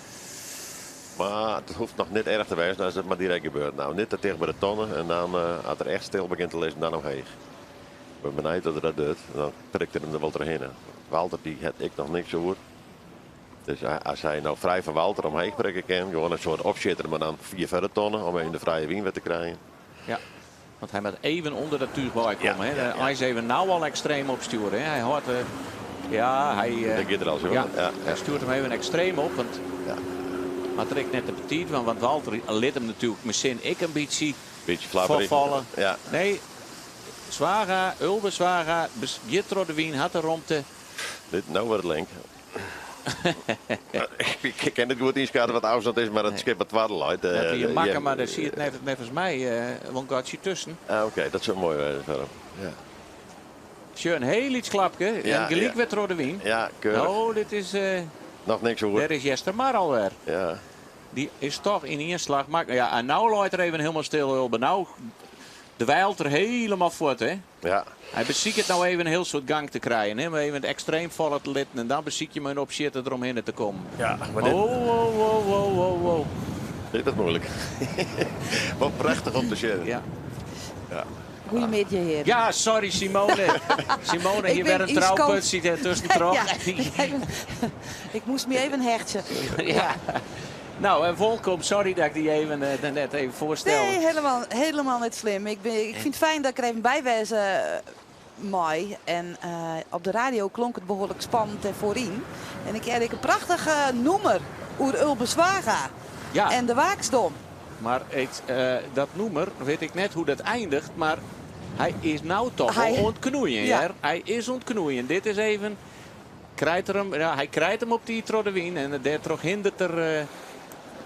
Speaker 2: Maar het hoeft nog niet erg te wijzen als het maar direct gebeurt. Nou, niet te tegen bij de tonnen. En dan als er echt stil begint te lezen, dan omheen. Ik ben benieuwd dat hij dat doet. Dan prikt hij hem er wel doorheen. Walter, die had ik nog niks over. Dus als hij nou vrij van Walter omheen prikken kan, gewoon een soort opschitter, maar dan 4 verder tonnen om in de vrije wien weer te krijgen.
Speaker 1: Ja, want hij moet even onder dat tuig bij komen. Hij is even nou al extreem opsturen. Hè. Hij hoort,
Speaker 2: dat gaat er al zo.
Speaker 1: Hij stuurt hem even extreem op. Want, maar trekt net de petit, want Walter liet hem natuurlijk misschien ik een beetje vallen. Ja. Nee, Zwaga, Ulbe Zwaga, Jitro de Wien had de romte.
Speaker 2: Dit nou wordt het link. Ik ken het goed inschatten wat afstand is, maar het schip wat twaddel uit.
Speaker 1: Je makker, maar dan zie je het net als mij, want gaat je tussen.
Speaker 2: Oké, dat is zo mooi. Ja.
Speaker 1: Schön, heel iets klapje. En gelijk werd Rode Wien.
Speaker 2: Ja, keurig.
Speaker 1: Oh, dit is...
Speaker 2: nog niks hoor.
Speaker 1: Daar is Jester maar alweer. Ja. Die is toch in inslag. Maar ja, en nou loopt er even helemaal stil. Hulbe. Nou, de wijlt er helemaal voort, hè. Ja. Hij beziekt het nou even een heel soort gang te krijgen. Hè? Maar even het extreem vallen te litten. En dan beziek je me een op shit eromheen te komen.
Speaker 2: Ja, maar dit...
Speaker 1: Wow.
Speaker 2: Dit is moeilijk. Wat prachtig om te zien.
Speaker 1: Ja.
Speaker 4: Goedemiddag, heer.
Speaker 1: Ja, sorry Simone. Simone, je werd een trouwput, ziet er tussen terug.
Speaker 4: Ik moest me even hechten.
Speaker 1: Ja. Nou, en Volkom, sorry dat ik die even, net even voorstel.
Speaker 4: Nee, helemaal niet slim. Ik vind het fijn dat ik er even bij was mooi. En op de radio klonk het behoorlijk spannend en voorin. En ik heb een prachtige noemer. Oer Ulbeswaga.
Speaker 1: Ja.
Speaker 4: En de Waaksdom.
Speaker 1: Maar dat noemer, weet ik net hoe dat eindigt, maar hij is nou toch
Speaker 4: Hij-
Speaker 1: al ontknoeien.
Speaker 4: Ja.
Speaker 1: Ja. Hij is ontknoeien. Dit is even, hij krijgt hem op die Troddewien en daar toch hindert er,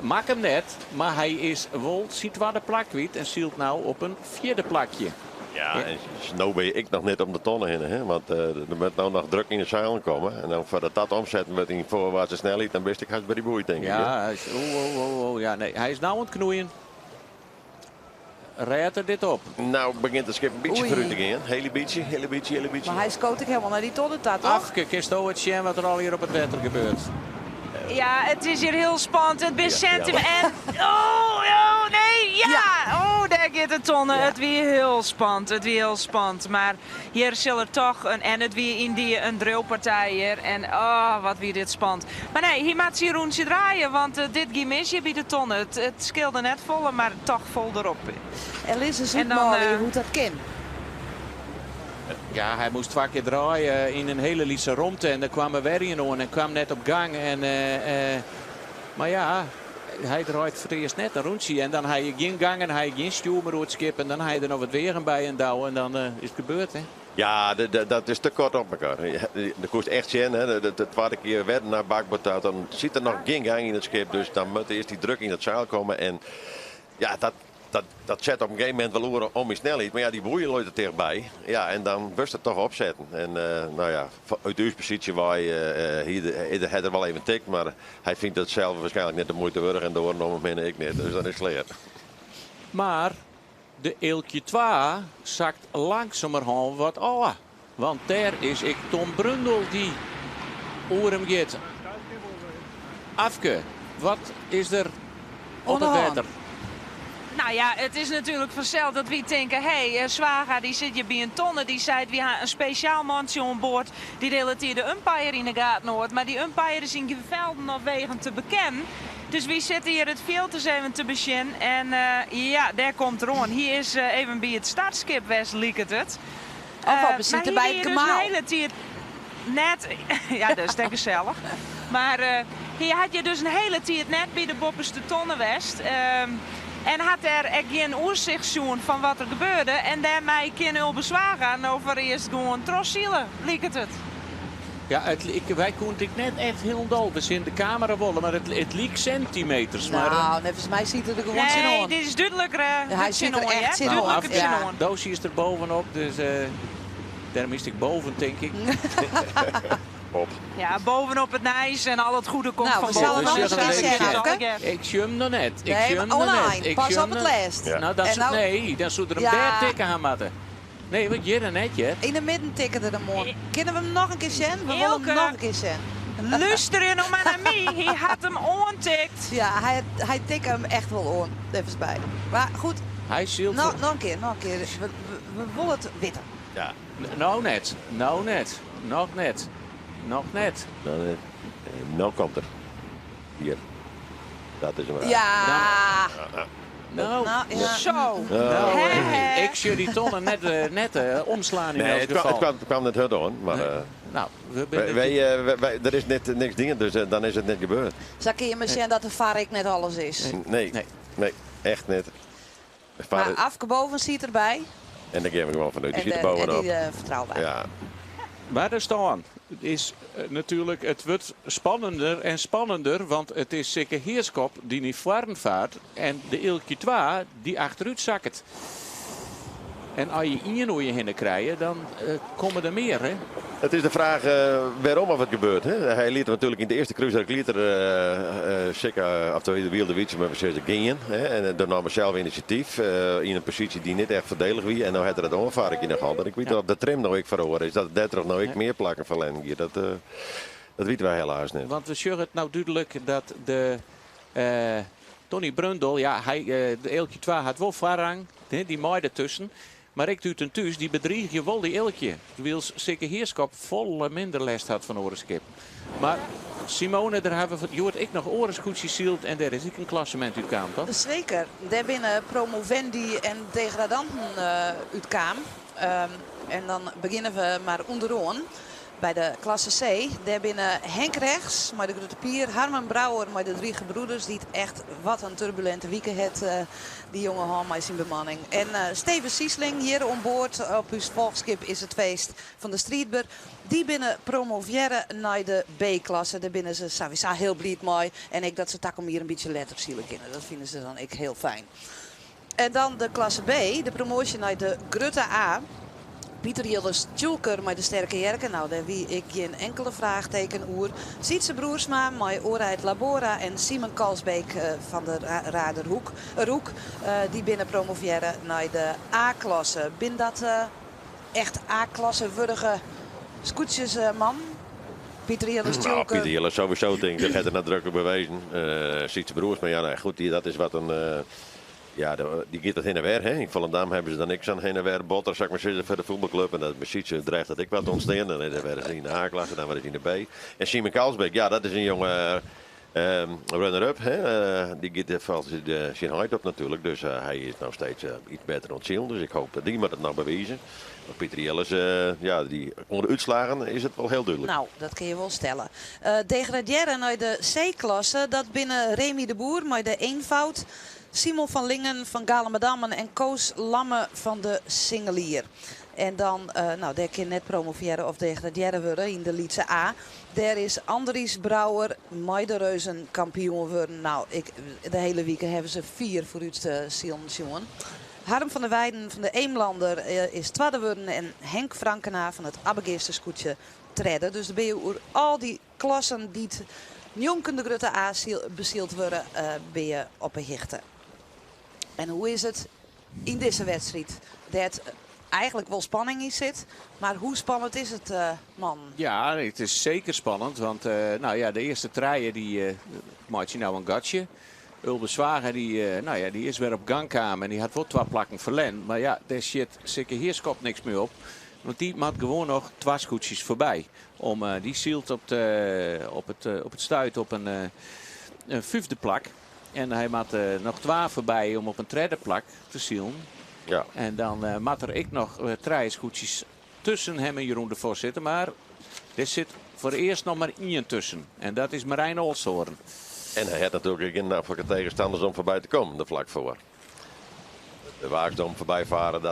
Speaker 1: maak hem net. Maar hij is wel, ziet waar de plak wiet en zielt nou op een 4e plakje.
Speaker 2: Ja, en nou ben ik nog net om de tonnen heen, hè? Want er moet nou nog druk in de zeilen komen. En dan voordat dat omzetten met in voorwaartse snelheid, dan best ik hard bij die boei, denk ik. hè?
Speaker 1: Ja, hij is, ja, nee, hij is nou ontknoeien. Rijdt er dit op?
Speaker 2: Nou begint het schip een beetje
Speaker 4: Oei.
Speaker 2: vooruit te gaan. Hele beetje.
Speaker 4: Maar hij scoot ik helemaal naar die tonnen, toch?
Speaker 1: Afke, kist het zien wat er al hier op het wetter gebeurt.
Speaker 3: Ja, het is hier heel spannend. Het is
Speaker 2: Ja,
Speaker 3: sentiment. En... Oh, nee, ja! Oh, daar gaat de tonnen.
Speaker 4: Ja.
Speaker 3: Het weer heel spannend. Het weer heel spannend. Maar hier zal er toch en het weer in die een drillpartij hier. En oh, wat weer dit spannend. Maar nee, hier maakt hij rondje draaien. Want dit gaat mis je bij de tonnen. Het scheelde net vol, maar toch vol erop.
Speaker 4: Elise zoekt
Speaker 3: En dan,
Speaker 4: mooi hoe dat kan.
Speaker 1: Ja, hij moest 2 keer draaien in een hele lieve romte. En daar kwam er weer in en kwam net op gang. Maar ja, hij draait voor het eerst net een rondje. En dan heb je geen gang en hij je geen stuur meer door het schip. En dan heb je er nog wat wegen bij en douwen. En dan is het gebeurd, hè.
Speaker 2: Ja, dat is te kort op elkaar. Dat kost echt zien. Hè. De tweede keer werd naar bakboord uit. Dan zit er nog geen gang in het schip. Dus dan moet eerst die druk in het zeil komen. En ja, dat zet op een gegeven moment wel oren om je snelheid. Maar ja, die boeien loopt er tegenbij. Ja, en dan bust het toch opzetten. En nou ja, uit uw positie waar hij er wel even tikt. Maar hij vindt het zelf waarschijnlijk net de moeite waard. En doornomen minder ik niet. Dus dat is slecht.
Speaker 1: Maar de Eelkje 2 zakt langzamerhand wat af. Want daar is ik Tom Brundel die oor hem gaat. Afke, wat is er op het
Speaker 4: Onderhand.
Speaker 1: wetter?
Speaker 3: Nou ja, het is natuurlijk vanzelf dat we denken, Zwaga die zit je bij een tonnen. Die zei, we hebben een speciaal mannetje aan boord die de hele tijd de umpire in de gaten hoort. Maar die umpire is in velden of wegen te bekend. Dus wie zitten hier het veld eens even te beginnen. En ja, daar komt Ron. Hier is even bij het startskip West liekt het.
Speaker 4: Of we zitten bij het
Speaker 3: dus
Speaker 4: gemaal.
Speaker 3: de hele tijd net, ja dat is denk gezellig. Maar hier had je dus een hele tijd net bij de bopperste tonnen West. En had er echt geen oorzicht zoen van wat er gebeurde. En daarmee kan heel bezwaar gaan over eerst gewoon trossielen, liekt het.
Speaker 1: Ja, wij konden het net echt heel dol. We zien de camera wollen, maar het liep centimeters. Maar,
Speaker 4: Nou, volgens mij ziet het er gewoon zin
Speaker 3: Nee,
Speaker 4: aan.
Speaker 3: dit is duidelijker.
Speaker 4: hij ziet er echt zin
Speaker 3: Duidelijk
Speaker 4: aan.
Speaker 3: het
Speaker 4: Ja.
Speaker 3: zin aan.
Speaker 1: Doosje is er bovenop, dus daar mist ik boven, denk ik.
Speaker 2: Op.
Speaker 3: Ja, bovenop het nijs en al het goede komt
Speaker 4: Nou,
Speaker 3: van
Speaker 4: we zullen
Speaker 3: boven.
Speaker 1: nog eens
Speaker 3: Dus,
Speaker 1: zeggen,
Speaker 3: dat
Speaker 4: Afke.
Speaker 3: zal ik even.
Speaker 1: Ik jum nog net. Ik
Speaker 4: Nee,
Speaker 1: jum
Speaker 4: maar
Speaker 1: nog net.
Speaker 4: online.
Speaker 1: Ik
Speaker 4: Pas
Speaker 1: jum
Speaker 4: op het
Speaker 1: nog-
Speaker 4: lijst.
Speaker 2: Ja.
Speaker 1: Nou,
Speaker 4: En nou-
Speaker 1: nee, dan zou er een
Speaker 4: Ja.
Speaker 1: beer tikken aan matten. Nee, wat je er net, je.
Speaker 4: In de midden tikken er morgen. Kunnen we hem nog een keer zien? We willen
Speaker 3: Ilke.
Speaker 4: hem nog een keer zien.
Speaker 3: Luister je nog maar naar mij. Hij had hem aantikt.
Speaker 4: Ja, hij tikt hem echt wel aan. Even bij. Maar goed,
Speaker 1: Hij zielt.
Speaker 4: nog een keer. We willen het witten.
Speaker 2: Ja.
Speaker 1: Nou net. Nou net. Nog net. Nog net.
Speaker 2: Dan, nou komt er. Hier. Dat is hem.
Speaker 4: Ja.
Speaker 1: Nou.
Speaker 4: Nou, ja.
Speaker 3: Zo.
Speaker 1: Nou,
Speaker 3: Hè?
Speaker 1: ik zie die tonnen net omslaan in
Speaker 2: Nee,
Speaker 1: elk geval.
Speaker 2: het kwam net hard aan. Maar
Speaker 1: Nou, we
Speaker 2: er is net niks dingen, dus dan is het net gebeurd.
Speaker 4: Zal ik je maar zien dat de Varik net alles is.
Speaker 2: Nee,
Speaker 1: Nee.
Speaker 2: nee, echt niet.
Speaker 4: Maar Afke boven ziet erbij.
Speaker 2: En dan geven we gewoon vanuit. Die
Speaker 4: En
Speaker 2: zit er bovenop.
Speaker 4: die vertrouwt bij.
Speaker 2: Ja.
Speaker 1: Maar er staan is natuurlijk, het wordt spannender en spannender, want het is zeker Heerskop die niet voren vaart en de Eelkje 2 die achteruit zakt. En als je in je hinnen krijgen, dan komen er meer, hè?
Speaker 2: Het is de vraag waarom of het gebeurt. Hè? Hij liet natuurlijk in de eerste cruise zeker op de wilde wietse met de gingen. En dan nam hij zelf initiatief in een positie die niet echt voordelig was. En nu had er het onvaardig in de hand. En ik weet dat op de trim nog ik verhoor is. Dat er nog ik meer plakken verlengen hier. Dat weten wij helaas niet.
Speaker 1: Want we zeggen het nou duidelijk dat de Tony Brundel, ja, de Eelkje 2 had wel voorrang, die mooi ertussen. Maar ik doe het thuis, die bedrieg je wel die Eelkje. Terwijl zeker Heerskop volle minder last had van orenskip. Maar Simone, daar hebben we Joort ik nog orenskoetsjes zield en daar is ik een klassement uitkwam, toch?
Speaker 4: Zeker. Daar binnen promovendi en degradanten uitkwam. En dan beginnen we maar onderaan. Bij de klasse C, daar binnen Henk Rechts, maar de Grote Pier, Harmen Brouwer, maar de 3 gebroeders, die het echt wat een turbulente weekend heeft, die jonge han met zijn bemanning. En Steven Siesling, hier onboord op uw volkskip is het feest van de Strietber. Die binnen promoveren naar de B-klasse. Daar binnen ze sowieso heel blij mee. En ik dat ze tak om hier een beetje letterzielen kennen. Dat vinden ze dan ik heel fijn. En dan de klasse B, de promotie naar de Grutte A. Pieter Jilles Tjulker met de sterke jerken. Nou, daar wie ik geen enkele vraagteken oer. Sietse Broersma, met Oorheid Labora en Simon Kalsbeek van de Raderhoek. Roek, die binnen promoveren naar de A-klasse. Bin dat echt A-klasse wurdige scootjes, man? Pieter Jilles Tjulker.
Speaker 2: Nou, Pieter Jilles sowieso denk ik. Dat gaat er nadrukkelijk bewezen. Sietse Broersma, ja, nou, goed, dat is wat een... Ja, die gaat het heen en weer. Hè. In Volendam hebben ze dan niks aan heen en weer. Botter, zeg maar zitten voor de voetbalclub. En dat Sietse dreigt dat ik wat ontstaan. Dan werden ze in de A-klasse, dan werden ze in de B. En Simon Kalsbeek, ja, dat is een jonge runner-up. Die gaat valt zijn height op natuurlijk. Dus hij is nog steeds iets beter ontzield. Dus ik hoop dat die moet het nog bewijzen. Maar Pieter Jilles, ja, die onder de uitslagen is het wel heel duidelijk.
Speaker 4: Nou, dat kun je wel stellen. Degraderen naar de C-klasse. Dat binnen Remy de Boer, maar de eenvoud. Simon van Lingen van Galemedammen en Koos Lamme van de Singelier. En dan, nou, daar kun je net promoveren of degraderen worden in de Lietse A. Daar is Andries Brouwer, de Reuzen kampioen worden. Nou, de hele week hebben ze 4 vooruit jongen. Harm van der Weijden van de Eemlander is tweede worden. En Henk Frankena van het Abbegeester scootje treden. Dus dan ben je al die klassen die het jonken de Grutte A bezield worden, ben je op een hichte. En hoe is het in deze wedstrijd? Dat eigenlijk wel spanning in zit. Maar hoe spannend is het, man?
Speaker 1: Ja, het is zeker spannend. Want nou ja, de eerste treien die maakt je nou een gatje. Ulbe Zwager die is weer op gang komen. En die had wel 2 plakken verlen. Maar ja, daar zit zeker Heerskop niks meer op. Want die maakt gewoon nog 2 scootjes voorbij. Die zielt op het stuit op een 5e plak. En hij maakt nog 2 voorbij om op een 3e plak te zielen.
Speaker 2: Ja.
Speaker 1: En dan maakt er ik nog 3 scootjes tussen hem en Jeroen de Vos zitten. Maar er zit voor eerst nog maar 1 tussen. En dat is Marijn Olshoorn.
Speaker 2: En hij had natuurlijk geen afvallige tegenstanders om voorbij te komen, de vlak voor. De Waagsdom voorbij varen,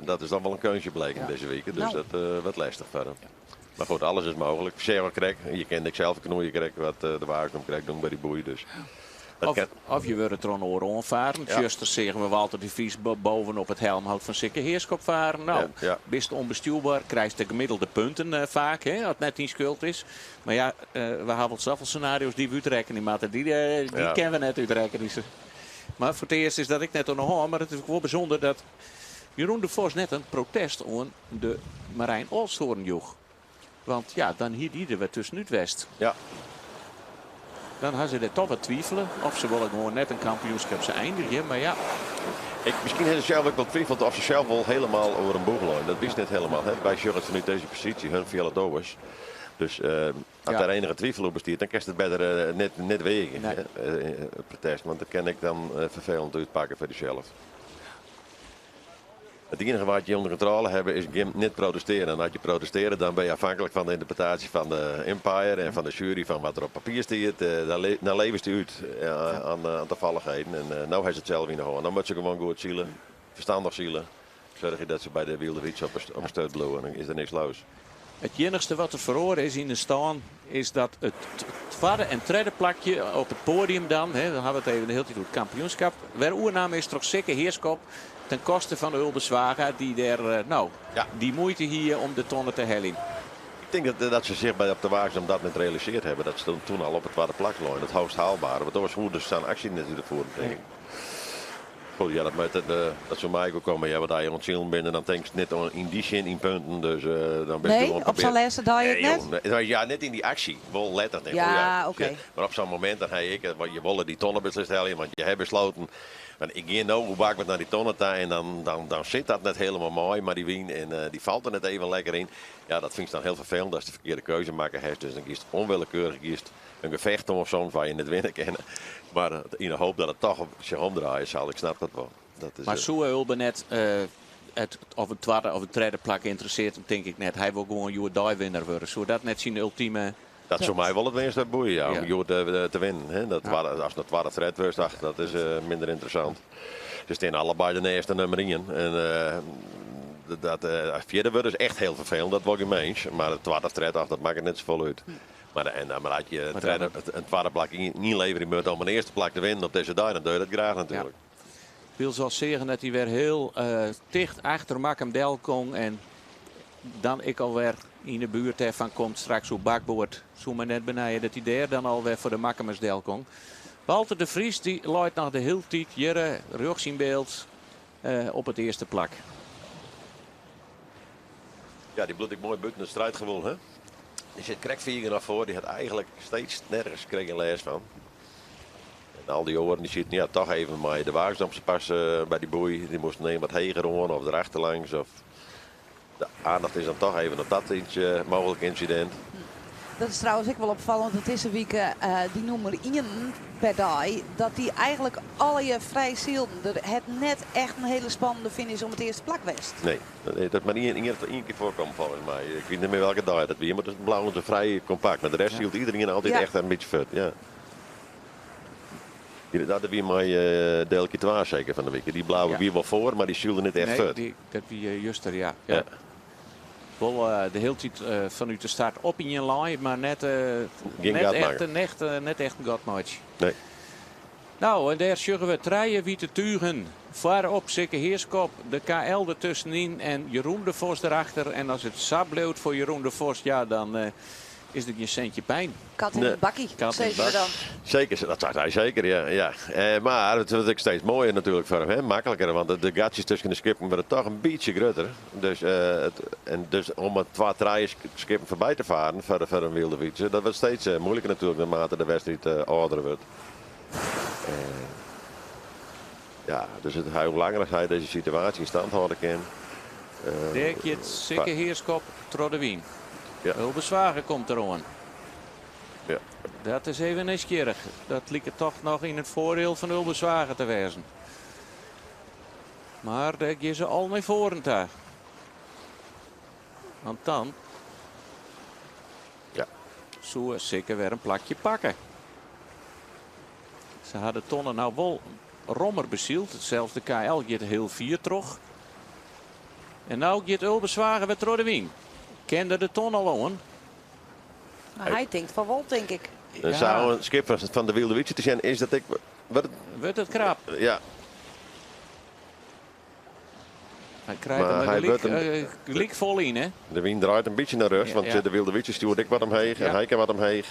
Speaker 2: dat is dan wel een keuze bleken deze week. Dus
Speaker 4: Nou.
Speaker 2: dat wordt lastig verder. Maar goed, alles is mogelijk. Sarah Krek, je kent ik zelf knoeien Krek, wat de Waagsdom Krek doen bij die boei. Dus.
Speaker 1: Of je wordt er een oor onvaren.
Speaker 2: Ja.
Speaker 1: Juist zeggen we Walter de Vries bovenop het helmhout van Sikke Heerskop varen. Nou,
Speaker 2: Ja.
Speaker 1: best onbestuurbaar. Krijgt de gemiddelde punten vaak. Hè, als het net niet schuld is. Maar ja, we hebben zoveel scenario's die we uitrekken. Die kennen we net uitrekken. Maar voor het eerst is dat ik net nog hoor. Maar het is ook wel bijzonder dat Jeroen de Vos net een protest aan de Marijn Olshoorn joeg. Want ja, dan hier die er tussenuit West.
Speaker 2: Ja.
Speaker 1: Dan gaan ze er toch wat twijfelen. Of ze willen gewoon net een kampioenschap ze eindigen. Maar ja.
Speaker 2: Misschien hebben ze zelf ook wel twijfeld of ze zelf wel helemaal over een boeg lopen. Dat wist niet helemaal. Hè. Bij Sjurrit vanuit deze positie, hun via het overs. Dus als daar enige twijfel op bestaat, dan kan je het beter net wegen.
Speaker 1: Nee.
Speaker 2: Het protest. Want dat kan ik dan vervelend uitpakken voor jezelf. Het enige wat je onder controle hebben is niet protesteren. En als je protesteert, dan ben je afhankelijk van de interpretatie van de Empire en van de jury van wat er op papier staat. Dan leven ze uit aan toevalligheden. En nou heeft ze het zelf in de hand. Dan moet ze gewoon goed zielen, verstandig zielen. Zorg je dat ze bij de wilde iets op een steut blowen. Dan is er niks los.
Speaker 1: Het enigste wat er verloren is in de stand is dat het tweede en derde plakje op het podium dan hebben we het even de hele tijd over het kampioenschap. Waar oername is toch zeker Heerskop ten koste van de Ulbe Zwager die die moeite hier om de tonnen te hellen.
Speaker 2: Ik denk dat ze zich op de Waagsdom dat net realiseerd hebben. Dat ze toen al op het tweede plak lopen. Het hoogst haalbare. Want dat was hoe dus staan actie natuurlijk voor. Goed, ja, dat zou mij ook komen. Ja, wat daar je ontzielen binnen, dan denk je net in die zin in punten. Dus dan ben je
Speaker 4: Nee,
Speaker 2: gewoon
Speaker 4: op zo'n laatste dag je het net?
Speaker 2: Ja, net in die actie. Wel letterlijk.
Speaker 4: Ja, oké.
Speaker 2: Maar op zo'n moment dan heb ik, je wilde die tonnen bestellen, want je hebt besloten. Want ik ging nou hoe bak met naar die tonnen toe en dan zit dat net helemaal mooi, maar die wien en die valt er net even lekker in. Ja, dat vind ik dan heel vervelend als je de verkeerde keuze maken hebt. Dus dan kiest onwillekeurig een gevecht om of soms waar je net winnen kan. Maar in de hoop dat het toch op zich omdraait zal, ik snap dat wel. Dat is,
Speaker 1: Maar Soe Ulbe net of een tweede of een derde plak interesseert hem denk ik net. Hij wil gewoon je die-winnaar worden. Zou dat net zijn ultieme...
Speaker 2: Dat zou mij wel het minste boeien, ja, om
Speaker 1: Ja.
Speaker 2: te winnen. Hè. Als het tweede thread was, dat is minder interessant. Ze staan allebei de eerste nummer 1. En vierde wordt is echt heel vervelend, dat wil je meens. Maar het tweede thread, dat maakt het net zo vol uit. Maar had je een tweede plak niet leveren moet om een eerste plak te winnen op deze dag, dan doe je dat graag natuurlijk.
Speaker 1: Ik wil zo zeggen dat hij weer heel dicht achter Makkem Delcong. En dan ik alweer in de buurt ervan komt straks op bakboord. Zo maar net beneden dat hij daar dan alweer voor de Makkemers Delcong. Walter de Vries die loopt nog de hele tijd Jere rugs in beeld op het eerste plak.
Speaker 2: Ja, die bloed ik mooi buiten de strijd gewonnen. Hè? Die zit krekvieger naar voren, die had eigenlijk steeds nergens kregen les van. En al die oren die zitten ja, toch even maar de wagens op zijn pas bij die boei. Die moest nemen wat heger horen of erachterlangs. Of de aandacht is dan toch even op dat mogelijk incident.
Speaker 4: Dat is trouwens ook wel opvallend. Het is een week die nummer 1 per dag. Dat die eigenlijk alle je vrij zielden. Het net echt een hele spannende finish om het eerste plak west.
Speaker 2: Nee, dat maar één keer voorkomen volgens mij. Ik weet niet meer welke dag dat weer. Maar het blauw is vrij compact. Maar de rest hield iedereen altijd echt een beetje vet. Ja. Dat is weer mijn deeltje 2 zeker van de week. Die blauwe weer wel voor, maar die zielden niet echt vet.
Speaker 1: Dat wie juster, ja. Wel de hele tijd vanuit de start op in je line, maar net echt een godmatch.
Speaker 2: Nee.
Speaker 1: Nou, en daar zullen we treien wie te tuigen. Voorop Sikke Heerskop, de KL ertussenin en Jeroen de Vos erachter. En als het sableut voor Jeroen de Vos, ja, dan is het je centje pijn.
Speaker 4: Kat in het bakkie, zeker dan.
Speaker 2: Zeker, dat zegt hij zeker, ja. Maar het wordt ook steeds mooier natuurlijk voor hem, hè? Makkelijker. Want de gatjes tussen de skippen worden toch een beetje groter. Dus om het 2-3 skippen voorbij te varen voor een wilde fietser, dat wordt steeds moeilijker natuurlijk naarmate de wedstrijd ouder wordt. Dus het hoe langer als hij deze situatie in stand houden kan.
Speaker 1: Dirk je het Sikke Heerskop, Troddewien.
Speaker 2: Ja.
Speaker 1: Hulbeswagen komt er aan.
Speaker 2: Ja.
Speaker 1: Dat is even nieuwsgierig. Dat lijkt het toch nog in het voordeel van Hulbeswagen te wezen. Maar daar gaan ze al mee voren daar. Want dan zou zeker weer een plakje pakken. Ze hadden tonnen nou wel rommer bezield. Zelfs de KL gaat heel 4 terug. En nou gaat Hulbeswagen weer Troddewien. Kende de ton al aan?
Speaker 4: Nou, hij denkt van wel, denk ik.
Speaker 2: Dan zou een skip van de wilde wietse te zijn, is dat ik...
Speaker 1: Wordt het krap?
Speaker 2: Ja.
Speaker 1: Hij krijgt hem gelijk vol in, hè?
Speaker 2: De wien draait een beetje naar rust, want de wilde wietse stuurt ik wat omheen en hij kan wat omheen.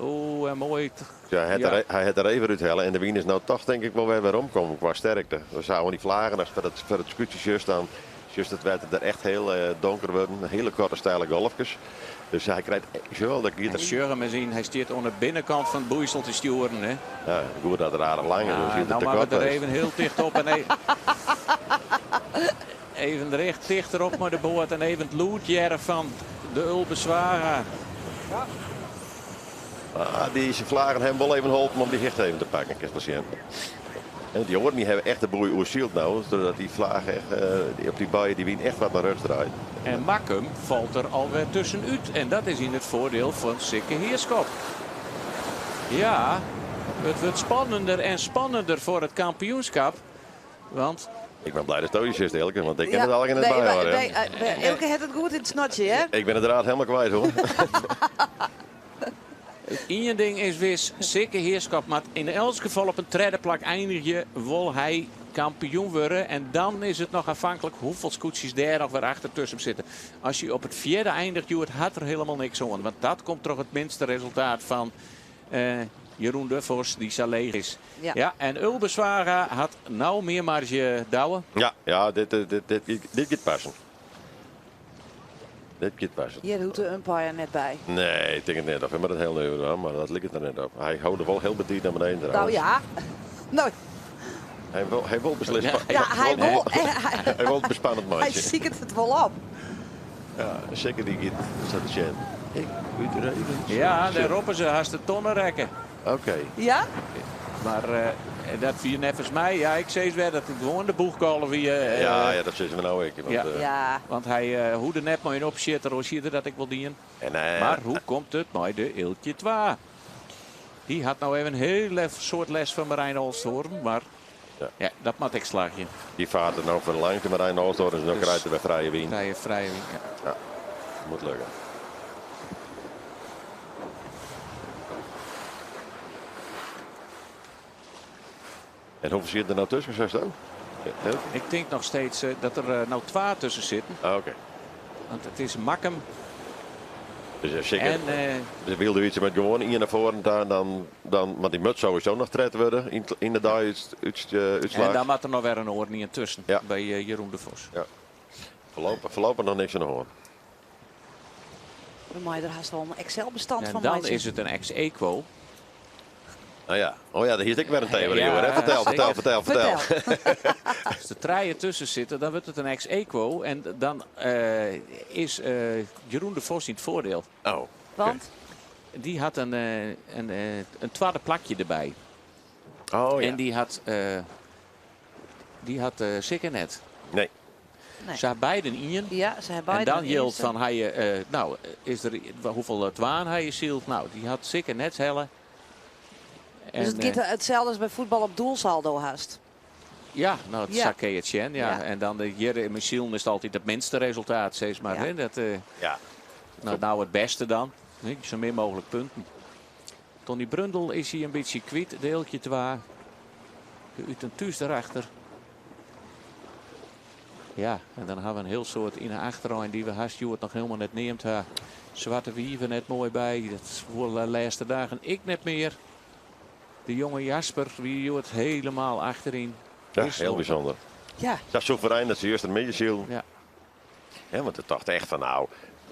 Speaker 1: Oeh, mooi.
Speaker 2: Ja, hij had er even uithellen en de wien is nou toch denk ik wel weer omkomen qua sterkte. We zouden niet vlagen als voor het scootje juist dan. Juist het werd er echt heel donker worden, hele korte steile golfjes. Dus hij krijgt wel dat ik
Speaker 1: Schurren zien, hij stiert aan de binnenkant van het boeisel te sturen, hè?
Speaker 2: Ja, goed dat rare lange.
Speaker 1: Ja,
Speaker 2: dus
Speaker 1: nou maar we er even heel dicht op en even recht dichterop met de boord en even het loodjaren van de Hulbeswagen.
Speaker 2: Die vlagen hem wel even geholpen om die hicht even te pakken, en die horen die hebben echt de broei oerzield nou, zodat die vlagen op die buien die wien echt wat naar rechts draait.
Speaker 1: En Makkum valt er alweer tussenuit en dat is in het voordeel van Sikke Heerskop. Ja, het wordt spannender en spannender voor het kampioenschap, want...
Speaker 2: Ik ben blij dat het is, Elke, want ik ken het al in het bijhouden.
Speaker 4: Elke heeft het goed in het snotje, hè?
Speaker 2: Ik ben het draad helemaal kwijt, hoor.
Speaker 1: Eén ding is wis, Sikke Heerskop, maar in elk geval op een derde plak eindig je, wil hij kampioen worden. En dan is het nog afhankelijk hoeveel scootjes daar nog weer achter tussen zitten. Als je op het 4e eindigt, had er helemaal niks aan. Want dat komt toch het minste resultaat van Jeroen de Vos, die zo leeg is. Ja, en Hulbeswagen had nou meer marge douwen.
Speaker 2: Ja, dit gaat passen. Dit gaat passen.
Speaker 4: Hier doet de umpire net bij.
Speaker 2: Nee, ik denk het net. Of maar dat heel nieuw aan, maar dat ligt het er net op. Hij houdt er wel heel bediend naar beneden.
Speaker 4: Nou ja. Nou.
Speaker 2: Hij wil beslist.
Speaker 4: Ja,
Speaker 2: hij wil bespannend maatje.
Speaker 4: Hij ziet het wel op.
Speaker 2: Ja, zeker die gaat. Dat is het. Ik weet er even.
Speaker 1: Ja, daar roepen ze haast de tonnen rekken.
Speaker 2: Oké.
Speaker 4: Ja?
Speaker 1: Maar dat vier nevens mij. Ja, ik zei weer dat het gewoon de boegkallen weer.
Speaker 2: Ja, dat zitten we nou ook. Want,
Speaker 1: Ja.
Speaker 4: Ja,
Speaker 1: Want hij hoe de net maar in opzitten, Rozier dat ik wil dienen.
Speaker 2: en,
Speaker 1: Maar hoe komt het bij de Eeltje 2? Die had nou even een heel soort les van Marijn Olsthoorn. Maar ja, dat moet ik slagje.
Speaker 2: die vaart er nou voor de langste Marijn Oosthoorn. Dus dan
Speaker 1: Dus-
Speaker 2: krijgt hij weer vrije wien.
Speaker 1: Vrije ja.
Speaker 2: Moet lukken. En hoeveel zit er nou tussen, zegt ook? Ja,
Speaker 1: Ik denk nog steeds dat er nou 2 tussen zitten.
Speaker 2: oké.
Speaker 1: Want het is Makkem
Speaker 2: Dus zeker.
Speaker 1: en
Speaker 2: Ze wilden iets met gewoon hier naar voren dan maar die muts sowieso nog gered worden in de dag uitslag.
Speaker 1: en daar moet er nog weer een oor niet tussen
Speaker 2: Ja.
Speaker 1: bij Jeroen de Vos.
Speaker 2: Voorlopig nog niks aan de hoorn.
Speaker 4: maar er haast wel een Excel-bestand
Speaker 1: En
Speaker 4: van
Speaker 1: dan
Speaker 4: mij.
Speaker 1: is het een ex-equo.
Speaker 2: Nou ja, oh ja, daar is ik weer een theorie
Speaker 1: Ja,
Speaker 2: hoor. Hè?
Speaker 1: zeker.
Speaker 2: Vertel.
Speaker 1: Als er 3 tussen zitten, dan wordt het een ex-equo. En dan is Jeroen de Vos in het voordeel.
Speaker 2: Oh,
Speaker 4: Want?
Speaker 1: Die had een tweede plakje erbij.
Speaker 2: oh ja.
Speaker 1: En die had zeker net.
Speaker 2: Nee.
Speaker 4: Nee.
Speaker 1: Ze hebben beiden in.
Speaker 4: Ja, ze hebben
Speaker 1: En
Speaker 4: beide
Speaker 1: dan
Speaker 4: een
Speaker 1: geldt
Speaker 4: eerste.
Speaker 1: van hij, nou, is er hoeveel twaan hij zielt? Nou, die had zeker net helle.
Speaker 4: Dus het gaat hetzelfde als bij voetbal op doelsaldo haast.
Speaker 1: ja, nou, het
Speaker 4: Ja.
Speaker 1: zak je het zien, ja.
Speaker 4: Ja.
Speaker 1: En dan hier in Michiel is het altijd het minste resultaat, steeds maar.
Speaker 4: Ja.
Speaker 1: Hè? Dat,
Speaker 2: Ja.
Speaker 1: nou, het beste dan. Hè? Zo min mogelijk punten. Tony Brundel is hier een beetje kwijt, deeltje 2. Uit een thuis erachter. Ja, en dan hebben we een heel soort in de achterlijn die we haast Stuart nog helemaal net neemt. Zwarte Wieven net mooi bij. Dat is voor de laatste dagen ik net meer. De jonge Jasper, wie het helemaal achterin.
Speaker 2: Ja,
Speaker 1: Is
Speaker 2: heel
Speaker 1: nog-
Speaker 2: bijzonder.
Speaker 4: Ja,
Speaker 2: Dat is soeverein dat ze eerst een beetje ziel.
Speaker 1: Ja.
Speaker 2: Want het dacht echt van nou,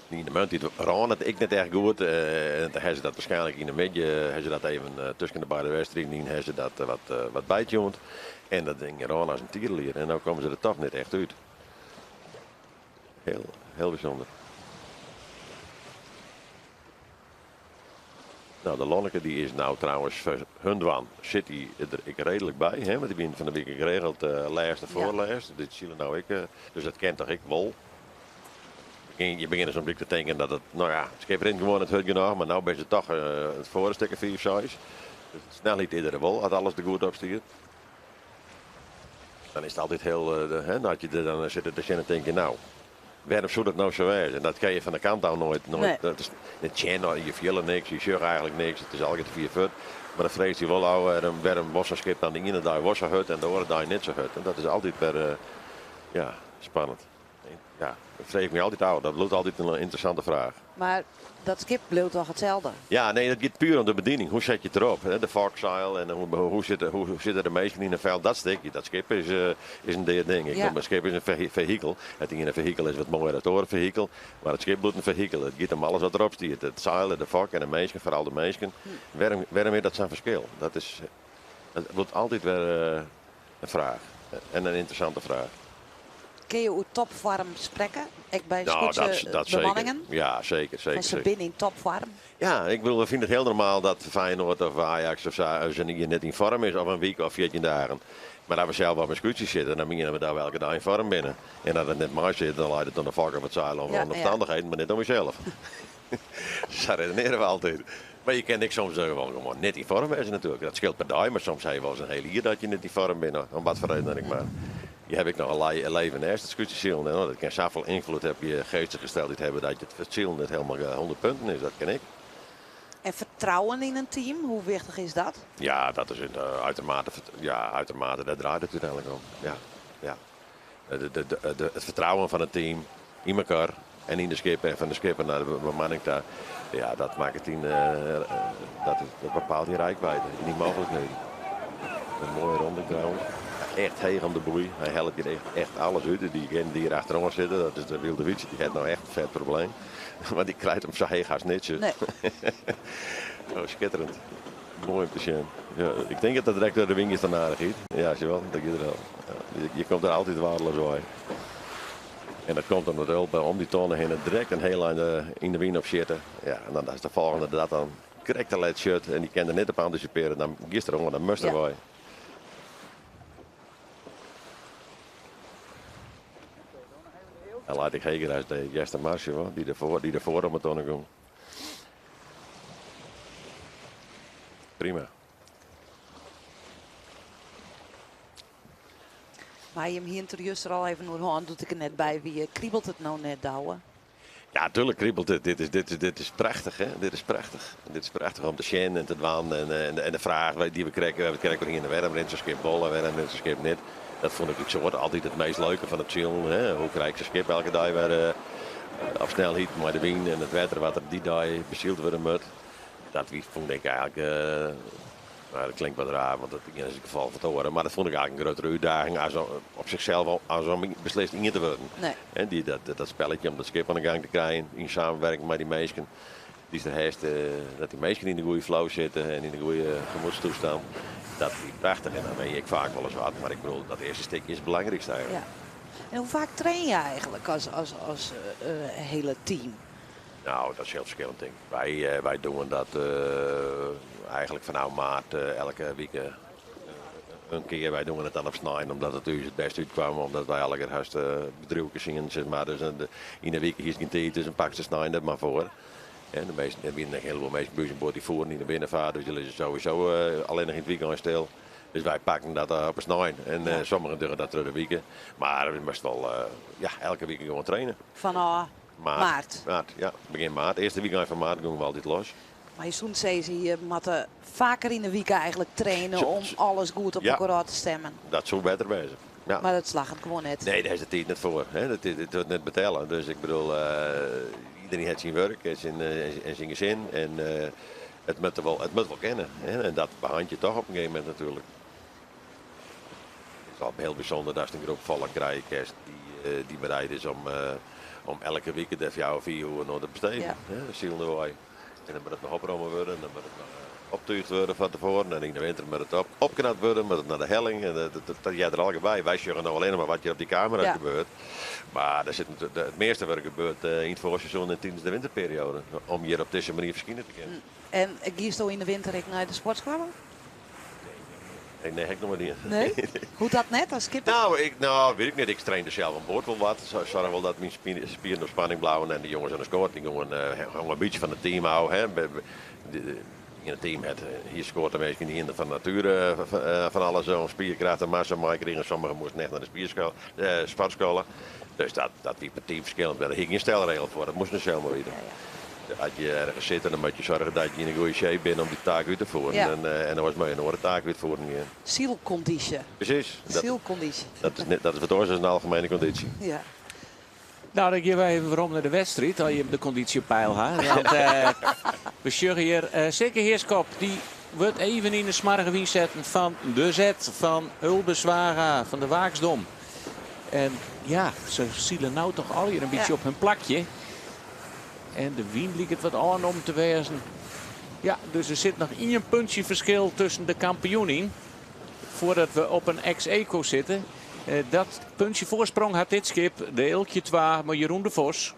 Speaker 2: in de munt die Ron het ik net echt goed. En dan hebben ze dat waarschijnlijk in de midden, hebben ze dat even tussen de beide wedstrijden in, hebben ze dat wat bijtjoend. En dat ding Ron als een tierenlier. En dan komen ze er toch net echt uit. Heel bijzonder. Nou, de Lonneke die is nou trouwens voor hun dwan zit hij er ik redelijk bij. Hè? Want die ben van de week geregeld laatste voorlaatste. Dit zie je nou ik. Dus dat kent toch ik wel. Je begint zo'n beetje te denken dat het, nou ja, het schip erin gewoon het hut genoeg. Maar nou ben je toch het voorstekken 4 6. Dus snel niet iedere wel, als alles er goed op stuurt. Dan is het altijd heel, dat je er dan zit te zien en denk je nou. Waarom zou dat nou zo wezen? En dat kan je van de kant aan nooit.
Speaker 4: Nee.
Speaker 2: Dat is het je vielen niks, je zegt eigenlijk niks. Het is altijd 4 voet. Maar dan vreest hij wel al waarom was een schip aan de ene dag was een hut en de andere dag niet zo hut. En dat is altijd weer spannend. Ja, dat vrees ik me altijd uit. Dat blijft altijd een interessante vraag.
Speaker 4: maar dat skip bleef toch hetzelfde?
Speaker 2: Ja, nee, dat gaat puur om de bediening. Hoe zet je het erop? Hè? De foxile en hoe zitten de meesten in een veld? Dat stukje, dat schip is een ding. Ik
Speaker 4: Ja.
Speaker 2: noem een schip is een vehikel. Het ene vehikel is wat mooier dan het vehikel. Maar het schip doet een vehikel. Het gaat om alles wat erop stiert. Het zeilen, de fok en de meesten, vooral de meesten. Waarom is dat zo'n verschil? Dat wordt altijd weer een vraag. En een interessante vraag.
Speaker 4: Kun je uw topvorm spreken? Ik bij
Speaker 2: Nou,
Speaker 4: scootse
Speaker 2: dat
Speaker 4: bemanningen?
Speaker 2: zeker. Ja, zeker.
Speaker 4: Van ze binnen in topvorm?
Speaker 2: Ja, ik bedoel, we vinden het heel normaal dat Feyenoord of Ajax of zo ze niet net in vorm is of een week of 14 dagen. Maar dat we zelf op een scootje zitten, dan beginnen we daar welke dag in vorm binnen. En dat het net maar zit, dan leidt het dan de vak op het zeilen om
Speaker 4: Ja,
Speaker 2: omstandigheden, maar net om jezelf. Zo redeneren we altijd. Maar je kent ik soms wel gewoon net in vorm zijn natuurlijk. Dat scheelt per dag, maar soms heb je wel eens een hele jaar dat je net in vorm bent. Om wat voor reden dan ik maar. Je heb ik nog een leven naast het scootje zielen. En dat kan zoveel invloed op je geestige gesteldheid hebben dat je het zielen net helemaal 100 punten is. Dat ken ik.
Speaker 4: En vertrouwen in een team, hoe wichtig is dat?
Speaker 2: Ja, dat is uitermate, daar draait het uiteindelijk om. Ja. Het vertrouwen van het team in elkaar en in de skipper en van de skipper naar de bemanning daar. Ja, dat maakt het team, dat bepaalt die rijkwijde, die mogelijkheden. Een mooie ronde trouwens. Echt heeg om de boei. Hij helpt je echt alles uit. Die hier achterom zitten, dat is de Wilde Wiets. Die heeft nou echt een vet probleem. Maar die krijgt hem zo heeg als netje.
Speaker 4: Nee.
Speaker 2: Oh, schitterend. Mooi om te zien. Ja, ik denk dat dat direct door de wingjes dan aardig is. Ja, zie je wel. Dat je, er al. Ja, je komt er altijd waardeloos bij. En dat komt omdat hulp om die tonnen heen direct een heel in de wien op zitten. Ja, en dan is de volgende dat dan correct te laat shirt en die kan er net op anticiperen. Dan gisteren gewoon, dan moest er
Speaker 4: Ja.
Speaker 2: bij. Dan laat ik Heger als de Jester Marsje, hoor, die ervoor om het tonen komt. Prima.
Speaker 4: Maar je hem hier serieus er al even door hand doet ik er net bij. Wie kriebelt het nou net, Douwe?
Speaker 2: Ja, natuurlijk kriebelt het. Dit is prachtig, hè? Dit is prachtig. Dit is prachtig om te zien en te doen. En de vraag die we kregen hier in de waarom rent ze skip bollen, waarom rent ze skip niet. Dat vond ik zo altijd het meest leuke van het chillen. Hè? Hoe krijg je skip elke dag weer op snelheid, maar de wind en het water wat er die dag bezield worden moet. Dat vond ik eigenlijk, nou, dat klinkt wat raar, want dat is in geval van te horen. Maar dat vond ik eigenlijk een grotere uitdaging als op zichzelf als om beslist in te worden.
Speaker 4: Nee.
Speaker 2: En dat spelletje om dat skip aan de gang te krijgen in samenwerking met die meisjes. Die is er heeft dat die meisjes in de goede flow zitten en in de goede gemoedstoestand. Dat is prachtig en dan ben ik vaak wel eens wat. Maar ik bedoel, dat eerste stukje is het belangrijkste eigenlijk.
Speaker 4: Ja. En hoe vaak train je eigenlijk als hele team?
Speaker 2: Nou, dat is heel verschillend, denk ik. Wij doen dat eigenlijk vanaf maart elke week een keer. Wij doen het dan op snijden, omdat het dus het beste uitkwam. Omdat wij elke keer bedrijven zien, zeg maar. Dus in de week is geen tijd, dus een pak ze snijden er maar voor. En de meesten, er zijn een heleboel mensen buitenboord die voeren in de binnenvaart. Dus jullie zijn sowieso alleen nog in het weekend stil. Dus wij pakken dat op een snij. En sommigen doen dat door de weken. Maar we moesten wel elke week gewoon trainen.
Speaker 4: Van maart.
Speaker 2: Ja, begin maart. Eerste weekend van maart gaan we altijd los.
Speaker 4: Maar je zo'n zei je moet vaker in de week eigenlijk trainen om alles goed op elkaar te stemmen.
Speaker 2: Dat is zo beter bezig. Ja.
Speaker 4: Maar dat slag het gewoon net.
Speaker 2: Nee, daar is de tijd net voor. Hè. Dat wordt net betalen. Dus ik bedoel, iedereen heeft zijn werk en zijn gezin. En het moet wel kennen. Hè. En dat behandel je toch op een gegeven moment natuurlijk. Het is wel heel bijzonder dat je een groep volk krijgt die bereid is om elke week even jou of 4 uur nog te besteden.
Speaker 4: Ja.
Speaker 2: Dat zien we wij. En dan moet het nog opgeromen worden, en dan moet het nog opgetuigd worden van tevoren. En in de winter moet het opknapt worden, moet het naar de helling. En dat jij er al bij. Wij zeggen nou alleen maar wat je op die camera gebeurt. Maar er zit het meeste werk gebeurt in het voorseizoen en tijdens de winterperiode. Om hier op deze manier verschijnen te kunnen.
Speaker 4: En kiest je in de winter naar de sportschool?
Speaker 2: Nee, ik nog maar niet.
Speaker 4: Nee? Hoe dat net als skipper?
Speaker 2: Weet ik niet. Ik train er zelf aan boord wel wat. Zorg wel dat mijn spieren op spanning blijven. En de jongens aan de scoort, die gewoon een beetje van het team houden. Hè. In het team, hier scoort de meesten niet in van nature van alles. Zo'n spierkracht en massa krijgen. Sommigen moesten echt naar de sportscholen. Dus dat wie per team verschillend. Daar ging geen stelregel voor. Dat moest niet zelf maar weten. Als je ergens zit, dan moet je zorgen dat je in een goede shape bent om die taak uit te voeren.
Speaker 4: Ja.
Speaker 2: En dan was maar een andere taak uitvoeren.
Speaker 4: Zielconditie.
Speaker 2: Precies.
Speaker 4: Zielconditie.
Speaker 2: Dat is wat oors een algemene conditie.
Speaker 4: Ja.
Speaker 1: Nou, dan gaan wij even waarom naar de wedstrijd, als je de conditie op peil gaat. Want we zeggen hier, zeker Heerskop, die wordt even in de smarge wind zetten van de zet van Hulbeswaga, van de Waaksdom. En ja, ze zielen nou toch al hier een beetje op hun plakje. En de wind liet het wat aan om te wezen. Ja, dus er zit nog een puntje verschil tussen de kampioenen. Voordat we op een ex-eco zitten. Dat puntje voorsprong had dit schip. De Eeltje 2, maar Jeroen de Vos.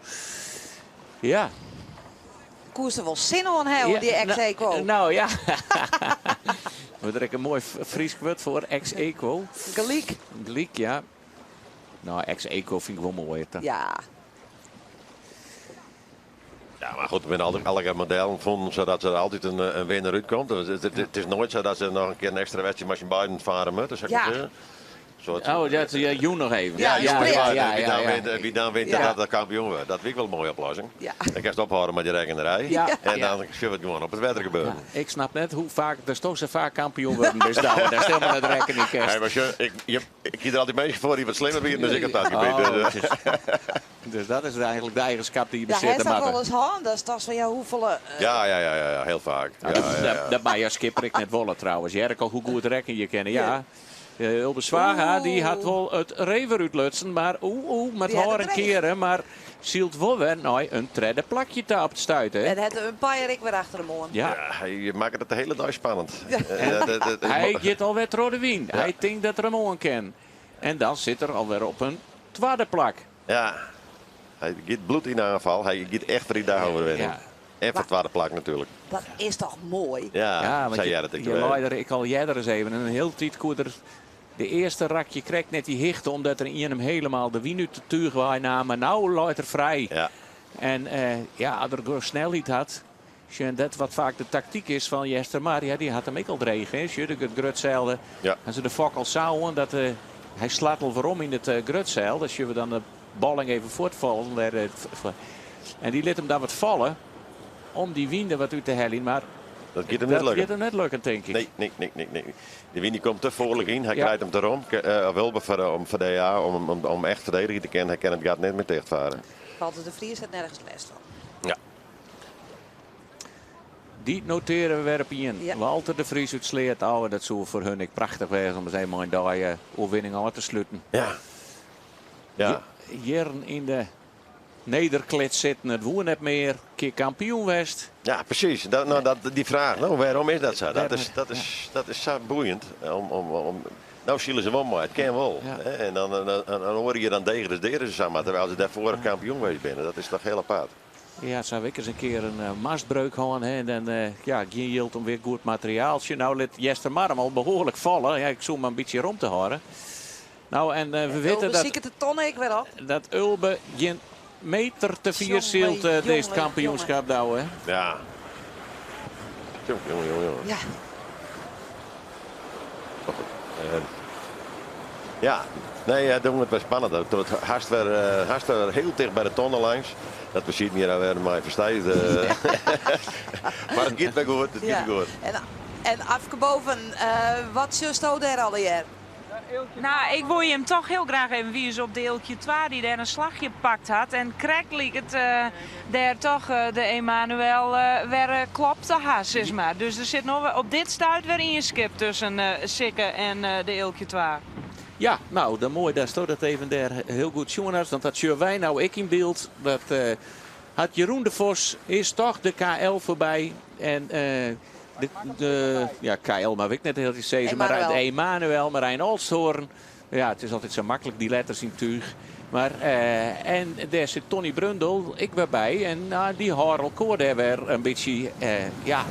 Speaker 1: Ja.
Speaker 4: Koers er wel zin aan hebben, die ex-eco.
Speaker 1: Nou ja. We trekken een mooi Fries woord voor ex-eco.
Speaker 4: Geliek.
Speaker 1: Geliek, ja. Nou, ex-eco vind ik wel mooi.
Speaker 4: Ja.
Speaker 2: Ja, maar goed, we hebben alle modellen vonden zodat er altijd een winnaar uitkomt. Het is nooit zo dat ze nog een keer een extra wedstrijd met je beiden varen moeten, zeg ik maar.
Speaker 1: Oh, dat is Joen nog even.
Speaker 2: Wie dan wint dat de kampioen wordt. Dat vind ik wel een mooie oplossing.
Speaker 4: Ja.
Speaker 2: Dan kan je het ophouden met je rekenerij.
Speaker 1: Ja.
Speaker 2: En dan schuift het gewoon op het wetter gebeuren.
Speaker 1: Ja, ik snap net hoe vaak, er is toch zo vaak kampioen worden. Dus daar stel maar het rekening.
Speaker 2: Ik kies er altijd mensen voor die wat slimmer zijn, dus ik heb dat gebied.
Speaker 1: Dus dat is eigenlijk de eigenschap die je
Speaker 4: Ja,
Speaker 1: bezit
Speaker 4: hij
Speaker 1: te
Speaker 4: is dat
Speaker 1: maken.
Speaker 4: wel eens hand. Dat is toch van hoeveel...
Speaker 2: Ja, heel vaak.
Speaker 1: Dat mag je skipper ik net wollen trouwens. Jerko, hoe goed rekken je kennen, ja. Hulbeswaga, die had wel het rever uitlutsen, maar met haar een keren, maar zielt wel weer een tredde plakje te op te stuiten.
Speaker 4: En het een paar jaar ik weer achter hem aan.
Speaker 1: Ja.
Speaker 2: Je maakt het de hele dag spannend.
Speaker 1: Hij gaat alweer rode wien. Ja. Hij denkt dat er hem aan kan. En dan zit er alweer op een tweede plak.
Speaker 2: Ja, hij giet bloed in aanval. Hij giet echt 3 dagen overwinnen. Ja. En voor tweede plak natuurlijk.
Speaker 4: Dat is toch mooi?
Speaker 2: Ja,
Speaker 1: want
Speaker 2: zei jij dat ik al jij er
Speaker 1: eens even. Een heel tijd koer er De eerste rakje krijgt net die hichte omdat er in hem helemaal de wien uit de tuig waai nam. Maar nou loopt er vrij.
Speaker 2: Ja.
Speaker 1: En als er gewoon snelheid had. Dat wat vaak de tactiek is van Jester Maar. Ja, die had hem ook al dregen. Het grutzeilde.
Speaker 2: Ja.
Speaker 1: Als ze de fok al zouden. Dat hij slaat al waarom in het grutzeil. Dus je we dan de balling even voortvallen. En die liet hem dan wat vallen. Om die wien er wat uit te hellen. Maar
Speaker 2: Dat gaat hem niet lukken.
Speaker 1: gaat hem net lukken, denk ik.
Speaker 2: Nee. De win die komt te voorlijk in. Hij
Speaker 1: Ja.
Speaker 2: krijgt hem erom. Wel voor de ja, om echt verdedigen te kennen. Hij kan het gaat net meer tegenvaren.
Speaker 4: Walter de Vries heeft nergens last van.
Speaker 2: Ja.
Speaker 1: Die noteren we weer op in.
Speaker 4: Ja.
Speaker 1: Walter de Vries uit Sleert. Oh, dat zou voor hun ik prachtig wezen om zijn mooie dag overwinning aan te sluiten.
Speaker 2: Ja. Ja.
Speaker 1: Jern in de nederklits zitten. Het woer net meer. Keer kampioen West.
Speaker 2: Ja, precies. Die vraag, waarom is dat zo? Dat is zo boeiend. Nou zullen ze wel, maar het kan wel.
Speaker 1: Ja.
Speaker 2: Hè? En dan hoor je dan degraderen ze samen, terwijl ze daarvoor kampioen geweest zijn. Dat is toch heel apart.
Speaker 1: Ja, zou ik eens een keer een mastbreuk gaan. Hè? En dan geen yield om weer goed materiaaltje. Nou liet Jester Marm al behoorlijk vallen. Ja, ik zoek maar een beetje rond te houden. Nou, en we weten dat...
Speaker 4: Ziek het de tonnen ik weer op.
Speaker 1: Dat Ulbe geen meter te vier
Speaker 4: Jongen,
Speaker 1: zielt deze
Speaker 4: jongen,
Speaker 1: kampioenschap douwen.
Speaker 2: Ja. Jongen.
Speaker 4: Ja.
Speaker 2: Ja, nee, dat doen we het wel spannend. Het haast weer heel dicht bij de tonnen langs. Dat we zien hier alweer maar verstijt. Maar het gaat wel goed. Het gaat goed.
Speaker 4: En afgeboven, wat zus o daar al hier?
Speaker 3: Nou, ik wil je hem toch heel graag even wijzen op deeltje 2 die daar een slagje pakt had. En krijgt liek het daar toch de Emanuel weer klopte has, is maar. Dus er zit nog op dit stuit weer inskip tussen Sikke en de Eeltje 2.
Speaker 1: Ja, nou, dan mooi. Daar stond het even daar heel goed jongens. Want dat zien wij nou ik in beeld. Dat had Jeroen de Vos is toch de KL voorbij. En ja, KL maar ik net heel iets zeggen. Maar de Emanuel, Marijn Olsthoorn. Ja, het is altijd zo makkelijk die letters in tuig. Maar, en daar zit Tony Brundel, ik weer bij. En die Harel Koor daar weer een beetje, ja,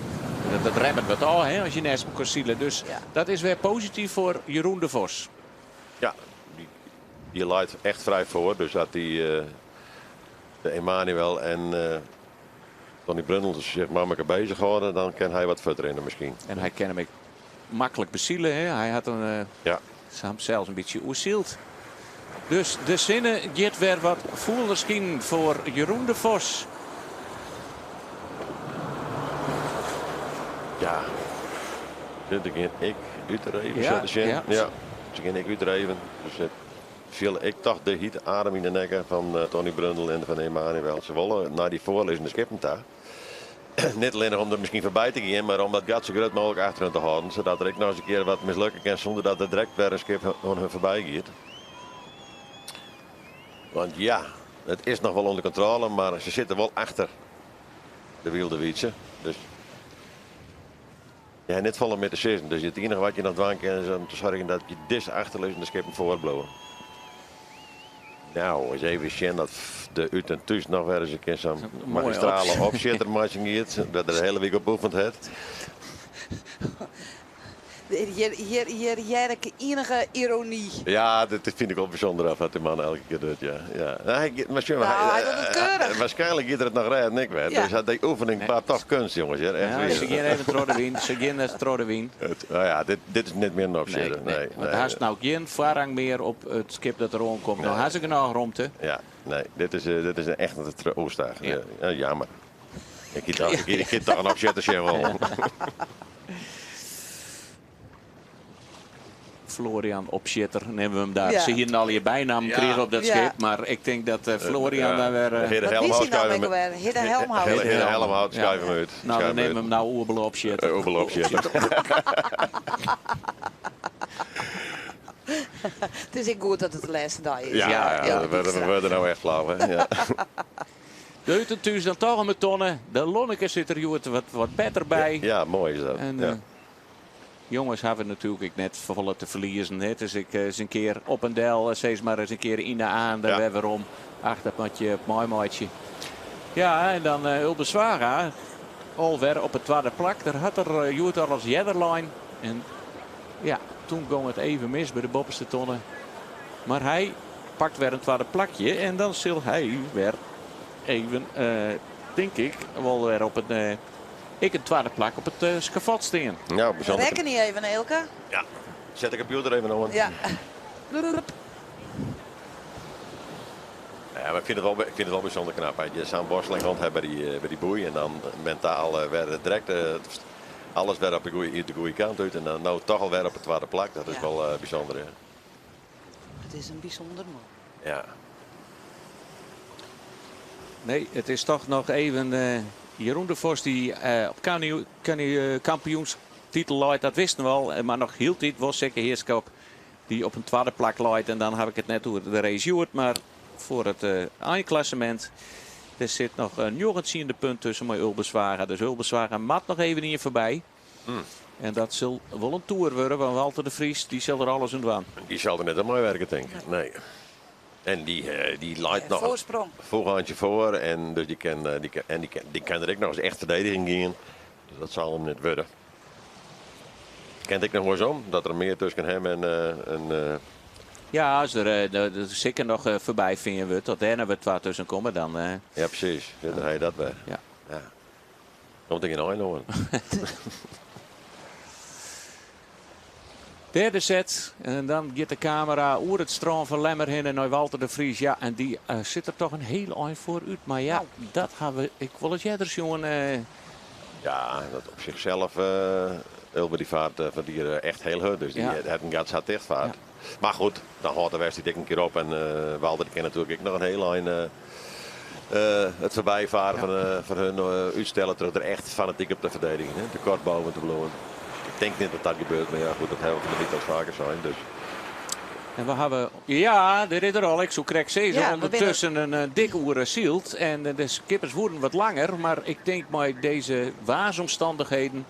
Speaker 1: dat remmen we al hè, als je naast elkaar zielen. Dus dat is weer positief voor Jeroen de Vos.
Speaker 2: Ja, die leidt echt vrij voor. Dus dat die de Emanuel en Tony Brundel zich maar met elkaar bezig houden, dan kan hij wat verder in misschien.
Speaker 1: En hij kan hem makkelijk bezielen. Hè. Hij had een zelfs een beetje oerzield. Dus de zinnen gaat weer wat voelderskien voor Jeroen de Vos.
Speaker 2: Ja, dit ging ik uitreven. Ja. Ze ging ik uitreven. Dus viel ik toch de hitte adem in de nekken van Tony Brundel en van Emanuel. Ze willen naar die voorlezende skippen daar. Niet alleen om er misschien voorbij te gaan, maar om dat gat zo groot mogelijk achter hen te houden. Zodat er ik nog eens een keer wat mislukken kan zonder dat er direct weer een skip aan hun voorbij gaat. Want ja, het is nog wel onder controle, maar ze zitten wel achter de wilde wietse. Dus ja, net vallen met de season. Dus het enige wat je nog doen kan is om te zorgen dat je dis achterliggende skippen voortblowen. Nou, eens even zien dat de uit en thuis nog weer eens een keer zo'n magistrale opzittermatching heeft. Dat er de hele week op oefend heeft.
Speaker 4: Hier enige ironie.
Speaker 2: Ja, dat vind ik wel bijzonder af wat de man elke keer doet. Ja. Hij doet het keurig. Waarschijnlijk gaat er het nog rijden, ik weet. Ja. Dus die oefening baat toch kunst, jongens. Ja,
Speaker 1: ze gaan even Trodewien. Ze gaan Trodewien.
Speaker 2: Nou ja, dit is niet meer een opzetter. Nee.
Speaker 1: Hij heeft nou geen voorrang meer op het skip dat er rondkomt. Nou, hij is er genoeg romte.
Speaker 2: Ja, nee, dit is een echt een oorstaag. Ja, jammer. Ik heb toch een opzetter wel.
Speaker 1: Florian Opschitter nemen we hem daar. Ze hier al je bijnaam kregen op dat schip. Maar ik denk dat Florian daar weer...
Speaker 2: Heer de Helmhout schuiven we uit.
Speaker 1: Nou, dan nemen we hem nou Oerbel Opschitter.
Speaker 2: Oerbel Opschitter.
Speaker 4: Het is ook goed dat het de laatste dag is.
Speaker 2: Ja, we worden nou echt flauw. Hè? Ja.
Speaker 1: De Utentuus dan toch met tonnen. De Lonneke zit er wat beter bij.
Speaker 2: Ja, mooi is dat.
Speaker 1: En, jongens hebben natuurlijk net volle te verliezen. Het is eens een keer op een del, steeds maar eens een keer in de aan. Daar weer waarom. Ach, dat matje, mooi maatje. Ja, en dan Ulbe Zwaga. Alweer op het tweede plak. Daar had er Joet als Jederline. En ja, toen ging het even mis bij de bovenste tonnen. Maar hij pakt weer een tweede plakje. En dan zal hij weer even, denk ik, wel weer op een tweede plak op het schavot staan.
Speaker 2: Ja, bijzonder.
Speaker 4: Rekken niet even, Elke.
Speaker 2: Ja, zet de computer even aan.
Speaker 4: Ja.
Speaker 2: Ja, maar ik vind het wel bijzonder knap. Hè. Je zou een borsteling rond hebben bij die boei. En dan mentaal weer direct alles weer op de goede kant uit. En dan nou toch alweer op het tweede plak. Dat is wel bijzonder. Ja.
Speaker 4: Het is een bijzonder man.
Speaker 2: Ja.
Speaker 1: Nee, het is toch nog even Jeroen de Vos die op kampioenstitel leidt. Dat wisten we al. Maar nog hield dit was zeker Heerskop die op een tweede plak leidt. En dan heb ik het net over de race. Maar voor het eindklassement. Er zit nog een 19e punt tussen met Ulbeswagen. Dus Ulbeswagen mat nog even hier voorbij. En dat zal wel een tour worden. Want Walter de Vries die zal er alles aan doen.
Speaker 2: Die zal er net aan mooi werken, denk ik. Nee. En die leidt nog
Speaker 4: Voorsprong.
Speaker 2: een voorhandje voor. En dus die kan er ook nog eens echt verdediging in. Dus dat zal hem net worden. Kent ik nog wel eens om dat er meer tussen hem en
Speaker 1: Ja, als er zeker nog voorbij vinden we. Tot daarna we het tussen komen dan.
Speaker 2: ja, precies. Ja, dan ga je dat weg.
Speaker 1: Ja.
Speaker 2: Komt ik in Eindhoven.
Speaker 1: Derde set. En dan gaat de camera oer het stroom van Lemmer heen en naar Walter de Vries. Ja, en die zit er toch een heel eind voor uit. Maar ja, dat gaan we. Ik wil het jij er jongen.
Speaker 2: Ja, dat op zichzelf Ulbe die vaart van die echt heel hard. Dus die heeft een gat echt vaart. Ja. Maar goed, dan gaat de wedstrijd dik een keer op. En Walter die kan natuurlijk ook nog een heel eind het voorbijvaren van hun uitstellen. Terug er echt fanatiek op de verdediging. Hè? Te kort boven te bloemen. Ik denk niet dat dat gebeurt, maar ja goed, dat hebben we niet als vaker zijn. Dus.
Speaker 1: En we hebben, ja, de ridder al, ik zo krijg ze
Speaker 4: Ja,
Speaker 1: ondertussen een dik oer zielt. En de skippers worden wat langer, maar ik denk bij deze waarsomstandigheden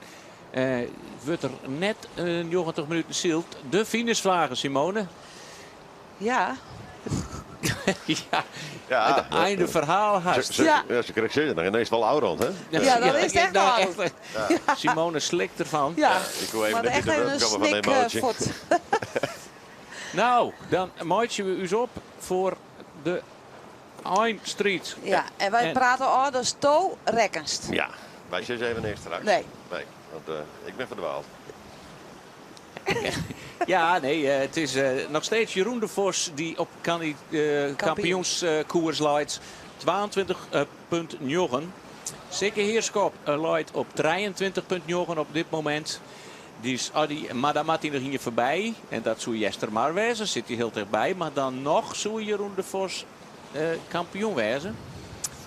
Speaker 1: wordt er net 90 minuten zielt. De finishvlagen, Simone.
Speaker 4: Ja.
Speaker 1: Ja, het einde verhaal haast.
Speaker 2: Ze krijgt ze dan ineens wel oud rond, hè?
Speaker 4: Ja, dat is echt oud.
Speaker 1: Simone slikt ervan.
Speaker 4: Ja,
Speaker 2: ik wil even
Speaker 4: maar echt een snikvoet.
Speaker 1: Nou, dan maatje we u op voor de Eindstreet.
Speaker 4: Ja, en wij praten al de sto rekkenst.
Speaker 2: Ja, wij zijn even niks straks.
Speaker 4: Nee,
Speaker 2: want ik ben verdwaald.
Speaker 1: Ja, nee, het is nog steeds Jeroen de Vos die op kampioenskoers leidt. 22,9. Sikke Heerskop leidt op 23,9 op dit moment. Dus maar dan maakt hij nog hier voorbij. En dat zou Jester maar wezen. Zit hij heel dichtbij. Maar dan nog zou Jeroen de Vos kampioen wezen.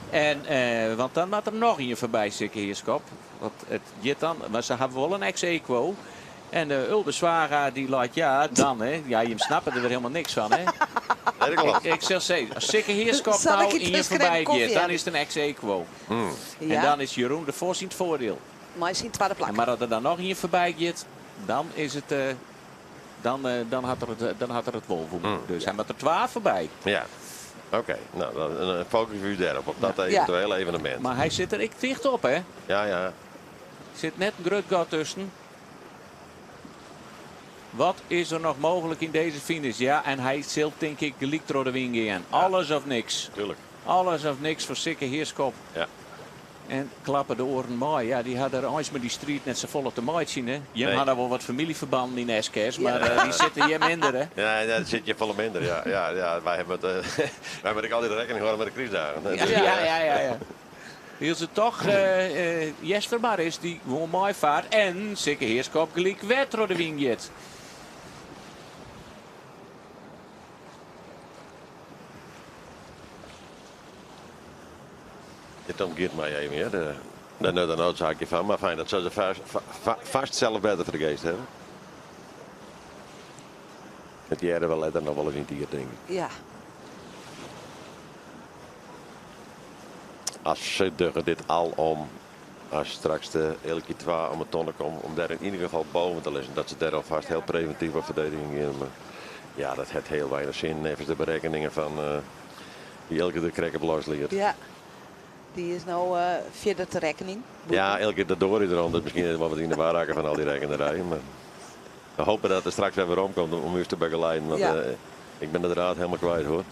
Speaker 1: En, want dan maakt er nog hier voorbij, Sikke Heerskop. Want het gaat dan, maar ze hebben wel een ex-equo. En de Ulbeswaga die laat dan, hè. Ja, je snapt er weer helemaal niks van, hè. Ik zal zeggen, als Sikke Heerskop nou in je voorbij gaat, dan is het een ex-equo. En dan is Jeroen de Vos in het voordeel.
Speaker 4: Maar je ziet waar de plak.
Speaker 1: Maar als er dan nog in je voorbij gaat, dan is het, dan had er het wol voor. Dus hij moet er 12 voorbij.
Speaker 2: Ja. Oké, nou dan focus u daarop, op dat eventuele evenement.
Speaker 1: Maar hij zit er ik dicht op, hè.
Speaker 2: Ja.
Speaker 1: Zit net een Grutgat tussen. Wat is er nog mogelijk in deze finish? Ja, en hij zult denk ik gelijk door de wing in. Alles of niks.
Speaker 2: Tuurlijk.
Speaker 1: Alles of niks voor Sikke Heerskop.
Speaker 2: Ja.
Speaker 1: En klappen de oren mooi. Ja, die hadden er eens met die street net zo vol op de maat zien. Hè. Je had wel wat familieverbanden in SKS, maar die zitten hier minder. Hè.
Speaker 2: Ja, dat zit je volle minder. Ja. Wij hebben het altijd de rekening gehouden met de crisis.
Speaker 1: Ja. Als het toch Jester maar is die gewoon mooi vaart. En Sikke Heerskop gelijk werd door de wing gaat.
Speaker 2: Dit omgeeft mij even meer. Daar is een noodzaakje van, maar fijn dat ze vast zelf beter voor de geest hebben. Het jaren wel letter nog wel eens in tier, denk ik.
Speaker 4: Ja.
Speaker 2: Als ze duggen dit al om, als straks de elke 2 om een tonne komt, om daar in ieder geval boven te lezen, dat ze daar alvast heel preventief op verdediging in. Maar ja, dat heeft heel weinig zin, nevens de berekeningen van die elke de krekken losleert.
Speaker 4: Ja. Die is nou verder te rekening.
Speaker 2: Ja, elke keer daardoor is er al. Dat misschien wel wat in de waar raken van al die rekenerijen. Maar We hopen dat het er straks weer omkomt om u te begeleiden. Want,
Speaker 4: Ja.
Speaker 2: ik ben de draad helemaal kwijt hoor.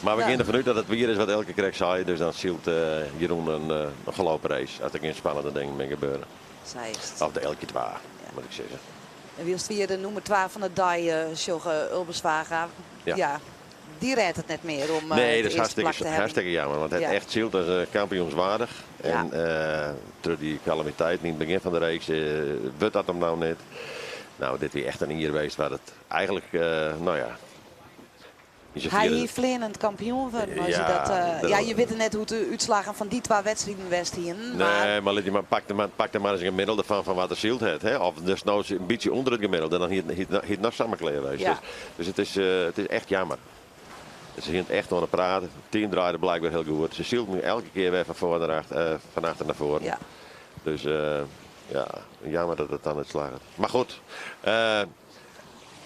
Speaker 2: Maar we
Speaker 4: Ja.
Speaker 2: gaan ervan uit dat het weer is wat elke keer zei. Dus dan zielt Jeroen een gelopen race. Als er geen spannende dingen mee gebeuren.
Speaker 4: Zij is het.
Speaker 2: Of de elke 2, moet ik zeggen.
Speaker 4: En wie is het weer de nummer 12 van de DAI, Sjogge Ulberswaga?
Speaker 2: Ja.
Speaker 4: Ja, die redt het net meer om
Speaker 2: Nee, dat
Speaker 4: de
Speaker 2: is
Speaker 4: eerste plak te hebben.
Speaker 2: hartstikke jammer. Want het
Speaker 4: Ja.
Speaker 2: echt zielt als kampioenswaardig.
Speaker 4: Ja.
Speaker 2: En door die calamiteit in het begin van de race wordt dat hem nou net. Nou, dit weer echt een hier geweest waar het eigenlijk, nou ja. niet zo
Speaker 4: Hij
Speaker 2: vier-
Speaker 4: hier vliegend kampioen worden. Als
Speaker 2: Ja,
Speaker 4: je dat,
Speaker 2: dat-
Speaker 4: ja, je weet net hoe de uitslagen van die 2 wedstrijden west hier. Maar
Speaker 2: Nee, maar pak er maar eens een gemiddelde van wat de zielt heeft. Hè? Of dus nou een beetje onder het gemiddelde, dan hier nog samen geweest.
Speaker 4: Ja.
Speaker 2: Dus het is echt jammer. Ze gaan echt aan het praten. Het team draaide blijkbaar heel goed. Ze zielt nu elke keer weer van voor naar achter, van achter naar voren.
Speaker 4: ja.
Speaker 2: Dus ja, jammer dat het dan het slaagt. Maar goed,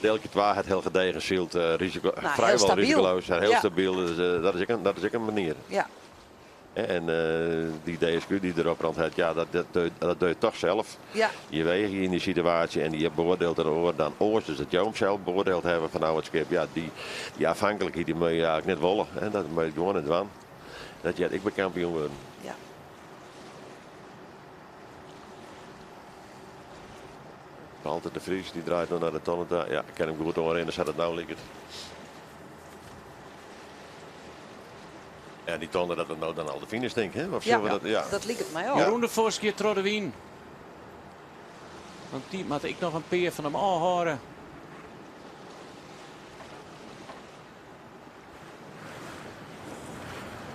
Speaker 2: Delke 2 het heel gedegen zielt,
Speaker 4: heel
Speaker 2: vrijwel
Speaker 4: stabiel.
Speaker 2: risicoloos en heel
Speaker 4: Ja.
Speaker 2: stabiel. Dus dat is ook een manier.
Speaker 4: Ja.
Speaker 2: En die DSQ die erop rond had, ja, dat doe je toch zelf.
Speaker 4: Ja.
Speaker 2: Je weegt je in die situatie en die beoordeelt erover dan oors. Dus dat jou hem zelf beoordeeld hebben van nou het schip. Ja, die afhankelijkheid die moet je eigenlijk net willen. Hè? Dat moet je gewoon niet doen. Dat je ik ben kampioen worden.
Speaker 4: Ja.
Speaker 2: Altijd de Vries, die draait nog naar de tonnen. Ja, ik ken hem goed horen en dan zat het nou liggen. Ja, die tonnen dat het nou dan al de finish denk hè? Of
Speaker 4: Ja.
Speaker 2: zullen we dat, ja.
Speaker 4: Dat liep het mij ook.
Speaker 1: Jeroen de Vos keer door de wien. Want die moet ik nog een peer van hem aanhouden.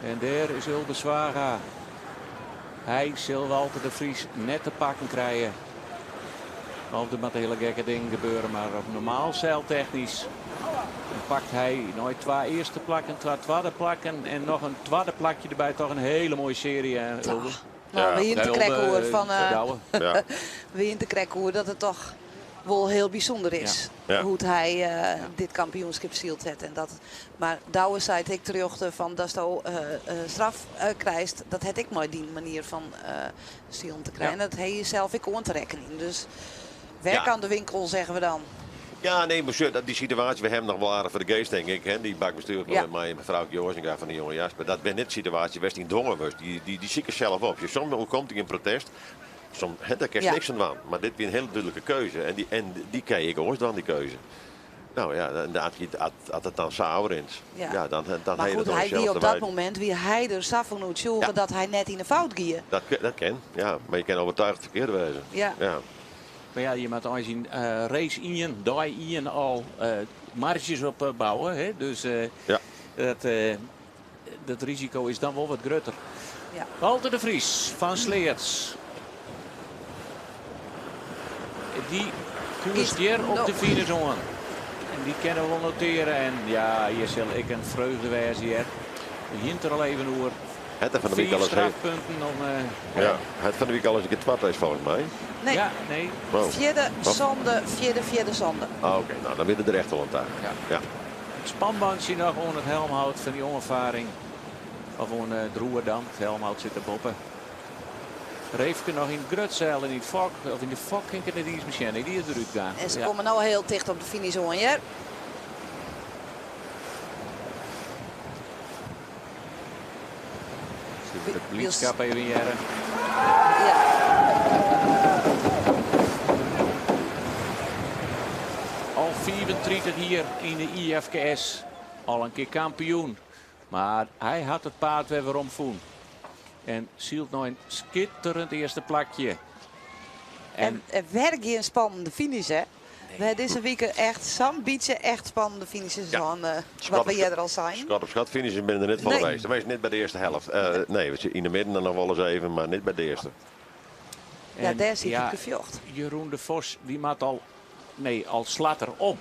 Speaker 1: En daar is Ulberswaga. Hij zal Walter de Vries net te pakken krijgen. Of er moet hele gekke dingen gebeuren, maar op normaal zeiltechnisch pakt hij nooit 2 eerste plakken, 2 tweede plakken en nog een tweede plakje erbij. Toch een hele mooie serie. Ulbe.
Speaker 4: Nou, we hier te krekken hoor van
Speaker 2: Ja.
Speaker 4: we hier te krekken hoor dat het toch wel heel bijzonder is
Speaker 2: Ja.
Speaker 4: hoe hij dit kampioenschap zielt het en dat. Maar Douwe zei ik terug van dat je straf krijgt, dat het ik maar die manier van zielen te krijgen.
Speaker 1: Ja.
Speaker 4: Dat hij jezelf ik ontrekken in. Dus werk
Speaker 2: Ja.
Speaker 4: aan de winkel zeggen we dan.
Speaker 2: Ja, nee, monsieur, die situatie we hebben nog wel aardig voor de geest, denk ik. Hè? Die bakbestuur
Speaker 4: Ja.
Speaker 2: met mij en mevrouw Joorzinga van de jonge Jasper. Dat ben net de situatie, waar die dwongen was. Die ziek er zelf op. Soms komt hij in protest. Soms, daar kan je
Speaker 4: Ja.
Speaker 2: niks aan doen. Maar dit is een hele duidelijke keuze. En die kan ik ook dan, die keuze. Nou ja, als het dan sauer is.
Speaker 4: Ja.
Speaker 2: Ja, dan
Speaker 4: Maar
Speaker 2: je
Speaker 4: goed,
Speaker 2: dat
Speaker 4: hij wie op dat
Speaker 2: moment.
Speaker 4: moment wie hij er Saffonoet zorgen
Speaker 2: Ja.
Speaker 4: dat hij net in de fout ging.
Speaker 2: Dat kan, ja. Maar je kan overtuigd verkeerd wezen.
Speaker 4: Ja.
Speaker 2: Ja.
Speaker 1: Maar ja, je moet aanzien, race in, die in al marges op bouwen. Hè? Dus
Speaker 2: Ja.
Speaker 1: dat risico is dan wel wat groter.
Speaker 4: Ja.
Speaker 1: Walter de Vries van Sleerts. Die koerst hier op de finish aan. En die kunnen we wel noteren. En ja, hier zal ik een vreugde wijzen hier. We hint er al even over.
Speaker 2: Het van de week
Speaker 1: 4
Speaker 2: alles heeft.
Speaker 1: strafpunten om...
Speaker 2: Ja. Het van de week alles een keer twart is volgens mij.
Speaker 4: Nee,
Speaker 1: Ja, nee.
Speaker 2: Wow.
Speaker 4: vierde
Speaker 2: Wat?
Speaker 4: zonde, vierde zonde.
Speaker 2: Ah, oké. Nou, dan willen er echt wel een taak.
Speaker 1: Ja.
Speaker 2: Ja.
Speaker 1: Het spanbandje nog onder het helmhout van die onervaring. Of een droer dan. Het helmhout zit er boppen. Reefke nog in het grutzeil en in het fok. Of in de fok ging het net iets misschien. Nee, die is eruit gaan.
Speaker 4: En ze
Speaker 1: Ja.
Speaker 4: komen nou heel dicht op de finish hoor. Ja.
Speaker 1: De blitzkap even in jaren.
Speaker 4: Ja.
Speaker 1: Al 34 hier in de IFKS. Al een keer kampioen. Maar hij had het paard weer omvoen. En zielt nog een schitterend eerste plakje.
Speaker 4: En werk je een spannende finish hè. We hebben deze week echt zo'n beetje echt spannende finishes
Speaker 2: Ja.
Speaker 4: van wat
Speaker 2: Schat
Speaker 4: we
Speaker 2: op
Speaker 4: hier al zijn.
Speaker 2: Schat op schat finishen ben je er net van
Speaker 4: Nee.
Speaker 2: geweest. Dan was je net bij de eerste helft. Nee, we zitten in de midden dan nog wel eens even, maar niet bij de eerste.
Speaker 4: Ja,
Speaker 1: En
Speaker 4: daar zie ik
Speaker 1: ja,
Speaker 4: het gevjocht.
Speaker 1: Jeroen de Vos, die maakt al... Nee, al slaat er op.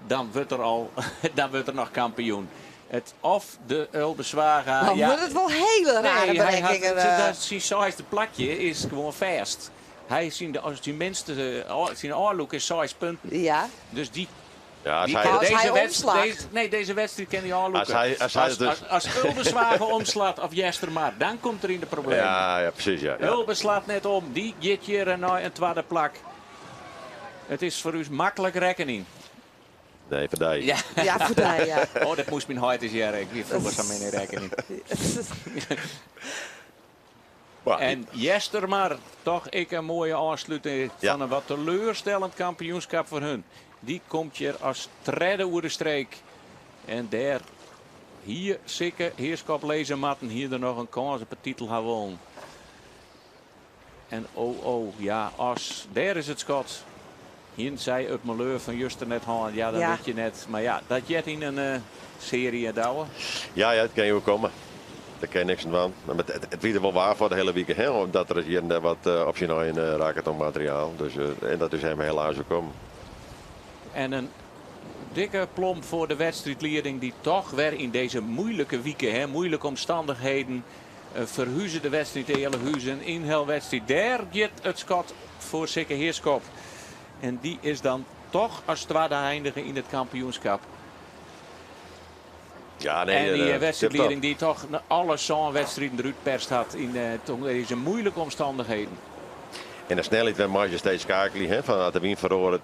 Speaker 1: Dan wordt er al... dan wordt er nog kampioen. Het of de Ulberswaga...
Speaker 4: Dan wordt het wel hele rare
Speaker 1: Nee, hij had,
Speaker 4: berekeningen.
Speaker 1: dat size plakje is gewoon vast. Hij zien de, als die minste, zijn oorlook is 6 punten.
Speaker 4: Ja,
Speaker 1: Dus die
Speaker 2: Ja, als
Speaker 1: die
Speaker 2: hij,
Speaker 1: kan
Speaker 4: Als hij omslaat.
Speaker 1: deze wedstrijd kan hij aanloeken.
Speaker 2: Als hij het dus-
Speaker 1: als Ulberswagen omslaat of Jestermaar, dan komt er in de problemen.
Speaker 2: ja, precies. Ja. Ja.
Speaker 1: Ulbe slaat net om. Die gaat hier een tweede plak. Het is voor u makkelijk rekening.
Speaker 2: Nee, voor die.
Speaker 1: Ja.
Speaker 4: Ja, voor mij, ja.
Speaker 1: Oh, dat moest mijn hart eens jaren. Ik weet vroeger zo mijn rekening.
Speaker 2: Maar,
Speaker 1: En Jester maar, toch ik een mooie afsluiting van een wat teleurstellend kampioenschap voor hun. Die komt hier als derde oer de streek. En daar, hier zeker heerskap lezen matten, hier er nog een kans op de titel gewoon. En ja, als, daar is het schot. Hier zei het malheur van Juster net Holland, ja dat weet je net. Maar ja, dat jet in een serie douwen.
Speaker 2: ja, het kan je ook komen. Daar kan je niks aan doen. Maar het wie er wel waar voor de hele week. Hè? Omdat er hier en daar wat optie in raketonmateriaal. Dus, en dat is hem helaas ook komen.
Speaker 1: En een dikke plomp voor de wedstrijdleiding die toch weer in deze moeilijke weken, moeilijke omstandigheden, verhuizen de wedstrijd de hele huizen. Inhelwedstrijd, daar gaat het schot voor Sikke Heerskop. En die is dan toch als tweede eindigen in het kampioenschap.
Speaker 2: Ja, nee,
Speaker 1: En die wedstrijdleiding die toch alle zo'n wedstrijden eruit perst had in deze moeilijke omstandigheden.
Speaker 2: En de snelheid van Marge steeds schakelen. Hè? Van de wien verloren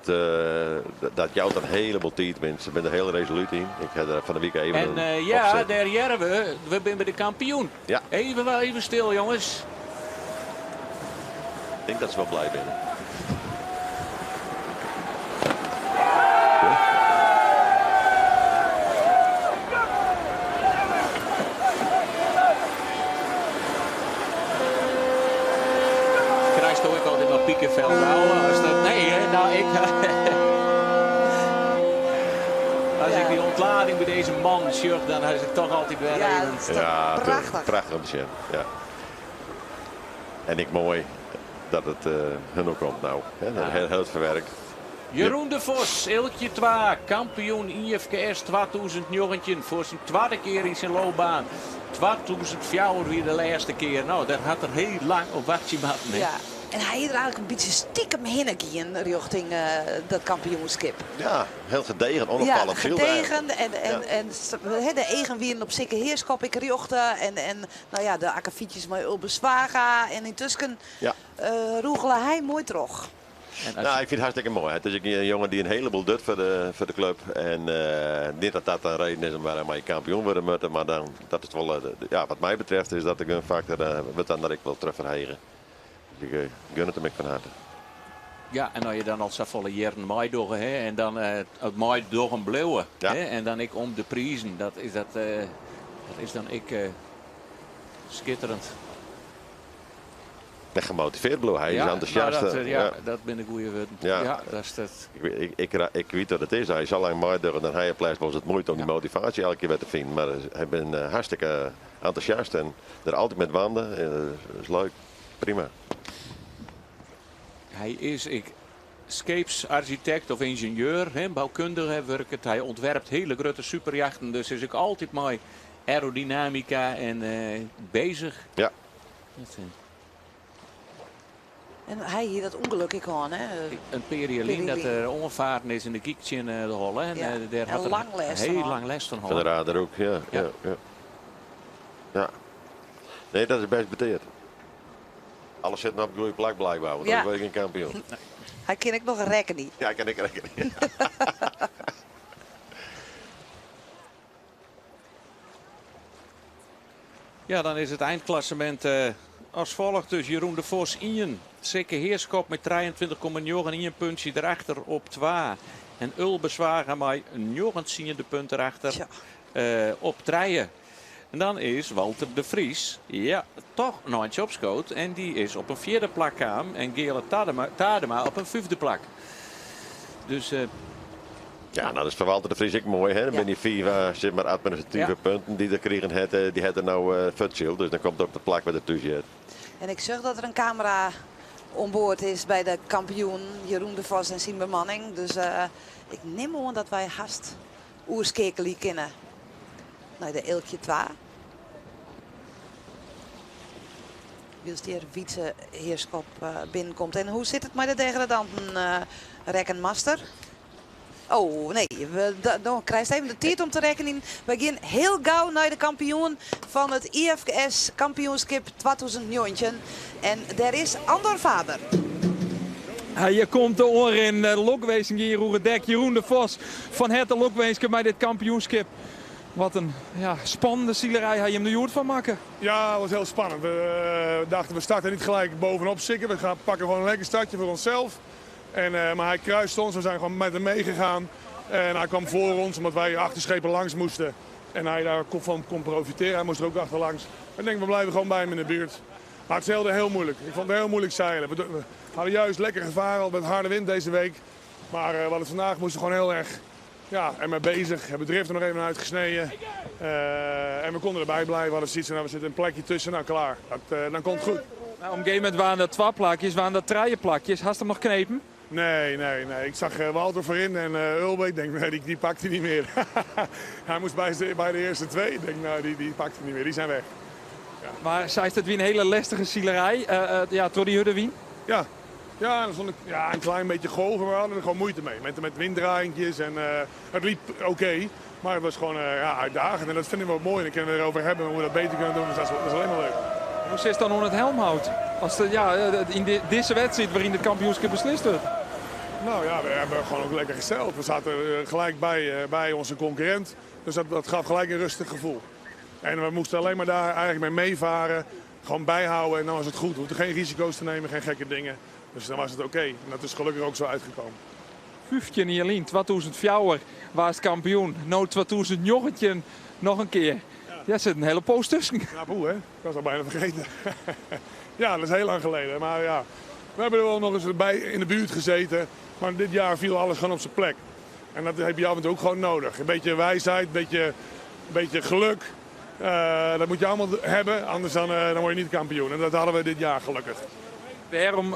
Speaker 2: dat jouwt een heleboel tijd bent. Ze bent er heel resoluut in. Ik heb er van de week even
Speaker 1: En ja, daar jaren we zijn bij de kampioen.
Speaker 2: Ja.
Speaker 1: Even stil jongens.
Speaker 2: Ik denk dat ze wel blij zijn.
Speaker 1: Krijg toch ik altijd nog piekenveld. Nee, nou ik... Als ik die ontlading bij deze man sjocht, dan is het toch altijd weer
Speaker 4: Ja,
Speaker 1: even...
Speaker 4: dat is toch prachtig.
Speaker 2: Prachtig om te zien. Ja. En ik mooi dat het hun ook komt nou. Hè? Heel verwerkt.
Speaker 1: Jeroen de Vos, Ilkje 2, kampioen IFKS 2019 voor zijn tweede keer in zijn loopbaan. 2004 weer de laatste keer. Nou, daar had er heel lang op wachtje matten.
Speaker 4: Ja. En hij is er eigenlijk een beetje stiekem in richting dat kampioenschap.
Speaker 2: Ja, heel gedegen, onopvallend.
Speaker 4: Ja, gedegen en de eigen wieren op Sikke Heerskop ik riochten en nou ja, de akkefietjes met Ulbeswaga en intussen roegelen hij mooi terug.
Speaker 2: Nou, ik vind het hartstikke mooi. Het is een jongen die een heleboel doet voor de club. En niet dat dat een reden is waarom hij kampioen worden moet. Maar dan, dat is wel, wat mij betreft is dat ik een factor dat ik wil terugverhegen. Dus ik gun het hem van harte.
Speaker 1: Ja, en als je dan al zo volle jaren maaidoggen en dan het maaidoggen blijven.
Speaker 2: Ja.
Speaker 1: En dan ik om de prijzen, dat is dan schitterend.
Speaker 2: En gemotiveerd bleef. Hij is enthousiast.
Speaker 1: Nou, dat ben ik goede woorden. Ja, dat is het.
Speaker 2: Ik weet wat het is. Hij zal lang maaidoggen dan hij plaats was het moeite om die motivatie elke keer weer te vinden. Maar hij bent hartstikke enthousiast en er altijd met wanden. Dat is leuk. Prima.
Speaker 1: Hij is scheepsarchitect of ingenieur, bouwkundige werkt. Hij ontwerpt hele grote superjachten, dus is ook altijd mooi aerodynamica en bezig.
Speaker 2: Ja.
Speaker 4: En hij hier dat ongeluk ik aan, hè?
Speaker 1: Een periolien dat er onvaren is in de Giekje in de Holle. En daar had
Speaker 4: lang les
Speaker 1: heel
Speaker 4: van
Speaker 1: lang les van
Speaker 2: Van de
Speaker 1: Holle.
Speaker 2: radar ook, ja. Nee, dat is best beteerd. Alles zit nog op de goede plek blijkbaar, want dan ben ik geen kampioen.
Speaker 4: Hij ken ik nog een rekken niet.
Speaker 2: Ja, kan ik rekenen.
Speaker 1: Ja, dan is het eindklassement als volgt. Dus Jeroen de Vos, Ian. Sikke Heerskop met 23,9 puntje erachter op 2. En Ulbeswagen met 19 punten erachter op 3. En dan is Walter de Vries, toch een handje op schoot. En die is op een 4e plak aan. En Gele Tadema op een 5e plak. Dus...
Speaker 2: ja, nou, dat is voor Walter de Vries ook mooi. Hè? Dan ben je 4 zeg maar, administratieve punten die er kregen. Die hadden nou futschild. Dus dan komt het op de plak bij de tussen.
Speaker 4: En ik zag dat er een camera onboord is bij de kampioen Jeroen de Vos en zijn bemanning. Dus ik neem aan dat wij haast oerskekeli kennen. Nou, de Ilkje 2. Wils die Wietse Heerskop binnenkomt. En hoe zit het met de degradanten, Rekkenmaster? Oh nee, dan krijg je even de tijd om te rekenen. We gaan heel gauw naar de kampioen van het IFKS kampioenschap 2019. En daar is Andor Faber.
Speaker 5: Hier komt de oor in Lokwezen hier, Roeredek, Jeroen de Vos van het Lokwezen bij dit kampioenschap. Wat een spannende zielerij, ga je hem de joert van maken?
Speaker 6: Ja, het was heel spannend. We dachten, we starten niet gelijk bovenop Sikke. We gaan pakken gewoon een lekker startje voor onszelf. Maar hij kruiste ons, we zijn gewoon met hem meegegaan. En hij kwam voor ons, omdat wij achterschepen langs moesten. En hij daar van kon profiteren, hij moest er ook achterlangs. Ik denk, we blijven gewoon bij hem in de buurt. Maar het zeilde heel moeilijk. Ik vond het heel moeilijk zeilen. We hadden juist lekker gevaren, al met harde wind deze week. Maar we hadden vandaag moesten gewoon heel erg ermee bezig. Hebben de drift er nog even uitgesneden. En we konden erbij blijven. We hadden zoiets van, we zitten een plekje tussen. Nou, klaar. Dan komt het goed.
Speaker 5: Nou, op een gegeven moment waren er 2 plakjes, waren er 3 plakjes. Hast hem nog knepen?
Speaker 6: Nee. Ik zag Walter voorin en Ulbe. Ik denk, nee, die pakt hij niet meer. Hij moest bij de eerste 2. Ik denk, nou, die pakt hij niet meer. Die zijn weg. Ja.
Speaker 5: Maar zei het weer een hele lastige zielerij. Door die hudde wien?
Speaker 6: Ja. Ja, dan stond ik een klein beetje golven, maar we hadden er gewoon moeite mee. Met winddraaientjes en het liep oké, maar het was gewoon uitdagend. En dat vinden we wel mooi. En dan kunnen we erover hebben hoe we dat beter kunnen doen. Dus dat is alleen maar leuk.
Speaker 5: Hoe zit het dan onder het helmhout? Als in deze wedstrijd waarin het kampioenschap beslist wordt?
Speaker 6: Nou ja, we hebben gewoon ook lekker gesteld. We zaten gelijk bij onze concurrent. Dus dat gaf gelijk een rustig gevoel. En we moesten alleen maar daar eigenlijk mee meevaren. Gewoon bijhouden en dan was het goed. We hoefden geen risico's te nemen, geen gekke dingen. Dus dan was het oké. En dat is gelukkig ook zo uitgekomen.
Speaker 5: 15 jaar in 2004 was het kampioen. Nou 2009 nog een keer. Ja, zit een hele poos tussen.
Speaker 6: Ja, poeh, hè? Ik was al bijna vergeten. Ja, dat is heel lang geleden. Maar ja, we hebben er wel nog eens bij in de buurt gezeten. Maar dit jaar viel alles gewoon op zijn plek. En dat heb je af en toe ook gewoon nodig. Een beetje wijsheid, een beetje geluk. Dat moet je allemaal hebben, anders dan word je niet kampioen. En dat hadden we dit jaar gelukkig.
Speaker 5: Waarom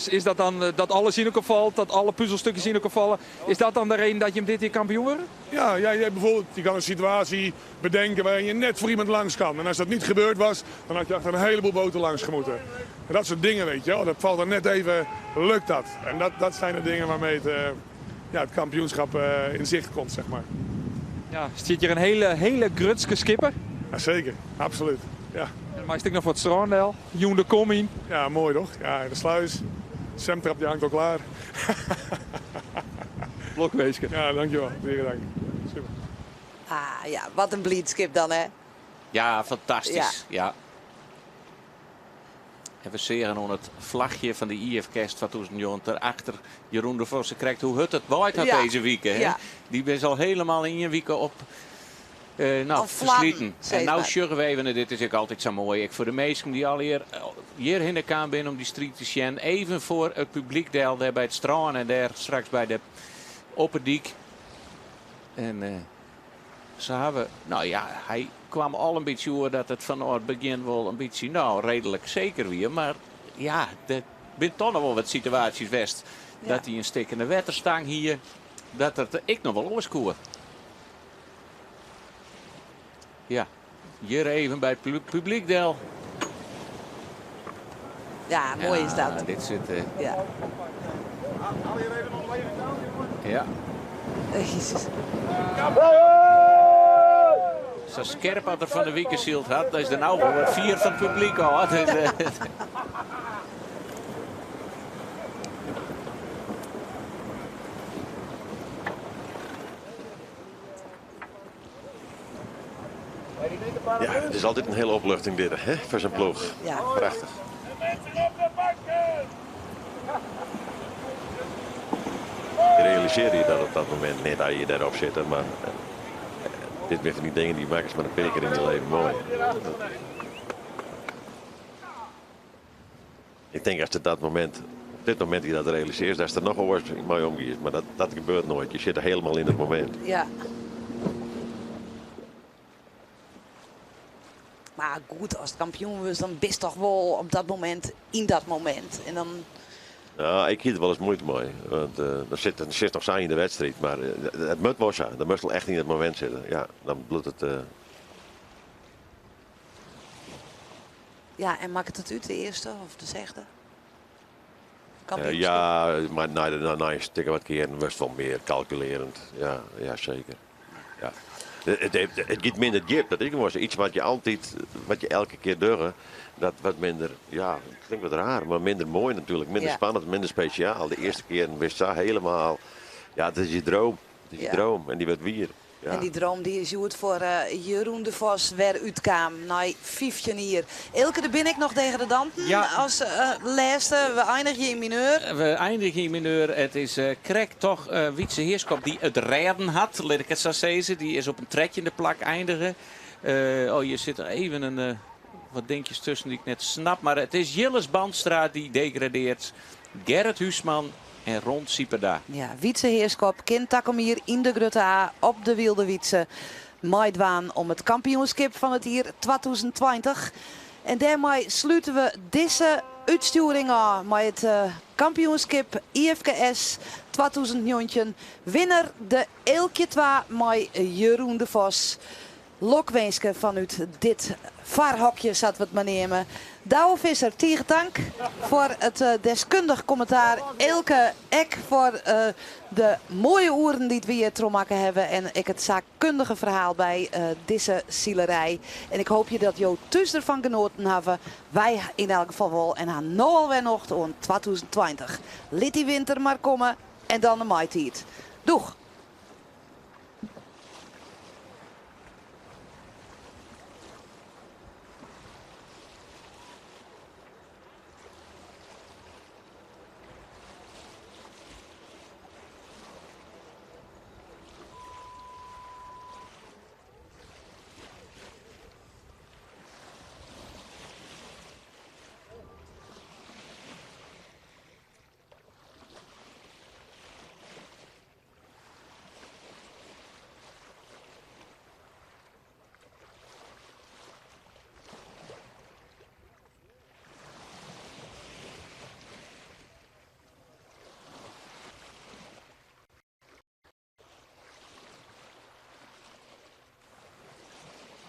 Speaker 5: is dat dan dat alles in elkaar valt, dat alle puzzelstukjes in elkaar vallen? Is dat dan de reden dat je hem dit jaar kampioen wordt? Ja,
Speaker 6: je kan een situatie bedenken waarin je net voor iemand langs kan. En als dat niet gebeurd was, dan had je achter een heleboel boten langs gemoeten. En dat soort dingen, weet je wel. Dat valt er net even, lukt dat. En dat zijn de dingen waarmee het kampioenschap in zicht komt, zeg maar.
Speaker 5: Ja, zit hier een hele grutske skipper?
Speaker 6: Ja, zeker, absoluut. Ja.
Speaker 5: Maar is ik nog wat Strandel, Joen de Coming.
Speaker 6: Ja, mooi toch? Ja, de sluis. Semtrap die hangt al klaar.
Speaker 5: Blokweesje.
Speaker 6: Ja, dankjewel. Weer dank. Super.
Speaker 4: Ja, wat een bleedskip dan, hè?
Speaker 1: Ja, fantastisch. Ja. En we zeggen onder het vlagje van de IF-kerst 2009 achter Jeroen de Vos. Krijgt hoe het waait had deze week. Hè? Ja. Die is al helemaal in je week op. Verslieten. En nou sjuggen we even, dit is ook altijd zo mooi. Voor de meesten die al hierheen de Kaan binnen om die street te zien. Even voor het publiek daar bij het strand en daar straks bij de Opperdiek. En ze hebben, hij kwam al een beetje over dat het van het begin wel een beetje, redelijk zeker weer. Maar ja, er zijn toch nog wel wat situaties west. Ja. Dat hij een stikkende wetterstang hier, dat ik nog wel oorscoor. Ja, hier even bij het publiekdeel.
Speaker 4: Ja, mooi is dat.
Speaker 1: Dit zit...
Speaker 4: Ja.
Speaker 1: Ja.
Speaker 4: Jezus.
Speaker 1: Zo scherp had er van de Wiekensield had. Dat is de nou 4 van het publiek al.
Speaker 2: Ja, het is altijd een hele opluchting dit, hè, voor zijn ploeg.
Speaker 4: Ja.
Speaker 2: Prachtig. Je realiseert je dat op dat moment net als je daarop zit. Maar dit zijn van die dingen die maken ze maar een paar keer in je leven mooi. Ik denk als het op dit moment je dat realiseert, dat is er nog wel eens mooi omgeeft. Maar dat gebeurt nooit. Je zit er helemaal in het moment.
Speaker 4: Ja. Maar goed, als het kampioen was, dan best toch wel op dat moment, in dat moment. En dan...
Speaker 2: Nou, ik hield er wel eens moeite mee. Want er zit nog saai in de wedstrijd. Maar het moet wel zijn. Dat moet wel echt in het moment zitten. Ja, dan bloedt het...
Speaker 4: Ja, en maakt het uit de eerste of de zegde?
Speaker 2: Ja, maar na een stikker wat keer was het wel meer calculerend. Ja, zeker. Ja. Het gaat minder diep. Dat is gewoon iets wat je elke keer doet. Dat wat minder, ja, het klinkt wat raar, maar minder mooi natuurlijk. Minder spannend, minder speciaal. De eerste keer wist ze helemaal, ja, het is je droom. Het is je droom en die werd weer. Ja.
Speaker 4: En die droom die is goed voor Jeroen de Vos weer uitkwam. Na 15 hier. Elke, daar ben ik nog tegen de danten.
Speaker 1: Ja.
Speaker 4: Als laatste, we eindigen in mineur.
Speaker 1: We eindigen in mineur. Het is correct toch Wietse Heerskop die het rijden had. Laat ik het zo zeggen. Die is op een trekje in de plak eindigen. Je zit er even een wat dingetjes tussen die ik net snap. Maar het is Jilles Bandstra die degradeert. Gerrit Huisman en Ron Sieperda.
Speaker 4: Ja, Wietse Heerskop, kind takom hier in de Grutte A op de Wilde Wietse. Maaidwaan om het kampioenschap van het jaar 2020. En daarmee sluiten we deze uitsturing aan met het kampioenschap IFKS 2019. Winnaar de Elkje 2 met Jeroen de Vos. Lokwenske vanuit dit vaarhokje zat we het maar nemen. Douwe Visser, tegen dank voor het deskundig commentaar. Elke ek voor de mooie oeren die we hier tromakken hebben. En ik het zaakkundige verhaal bij deze zielerij. En ik hoop je dat jou thuis ervan genoten hebben. Wij in elk geval wel. En aan nou alweer nog in 2020. Liet die winter maar komen en dan de maitijd. Doeg!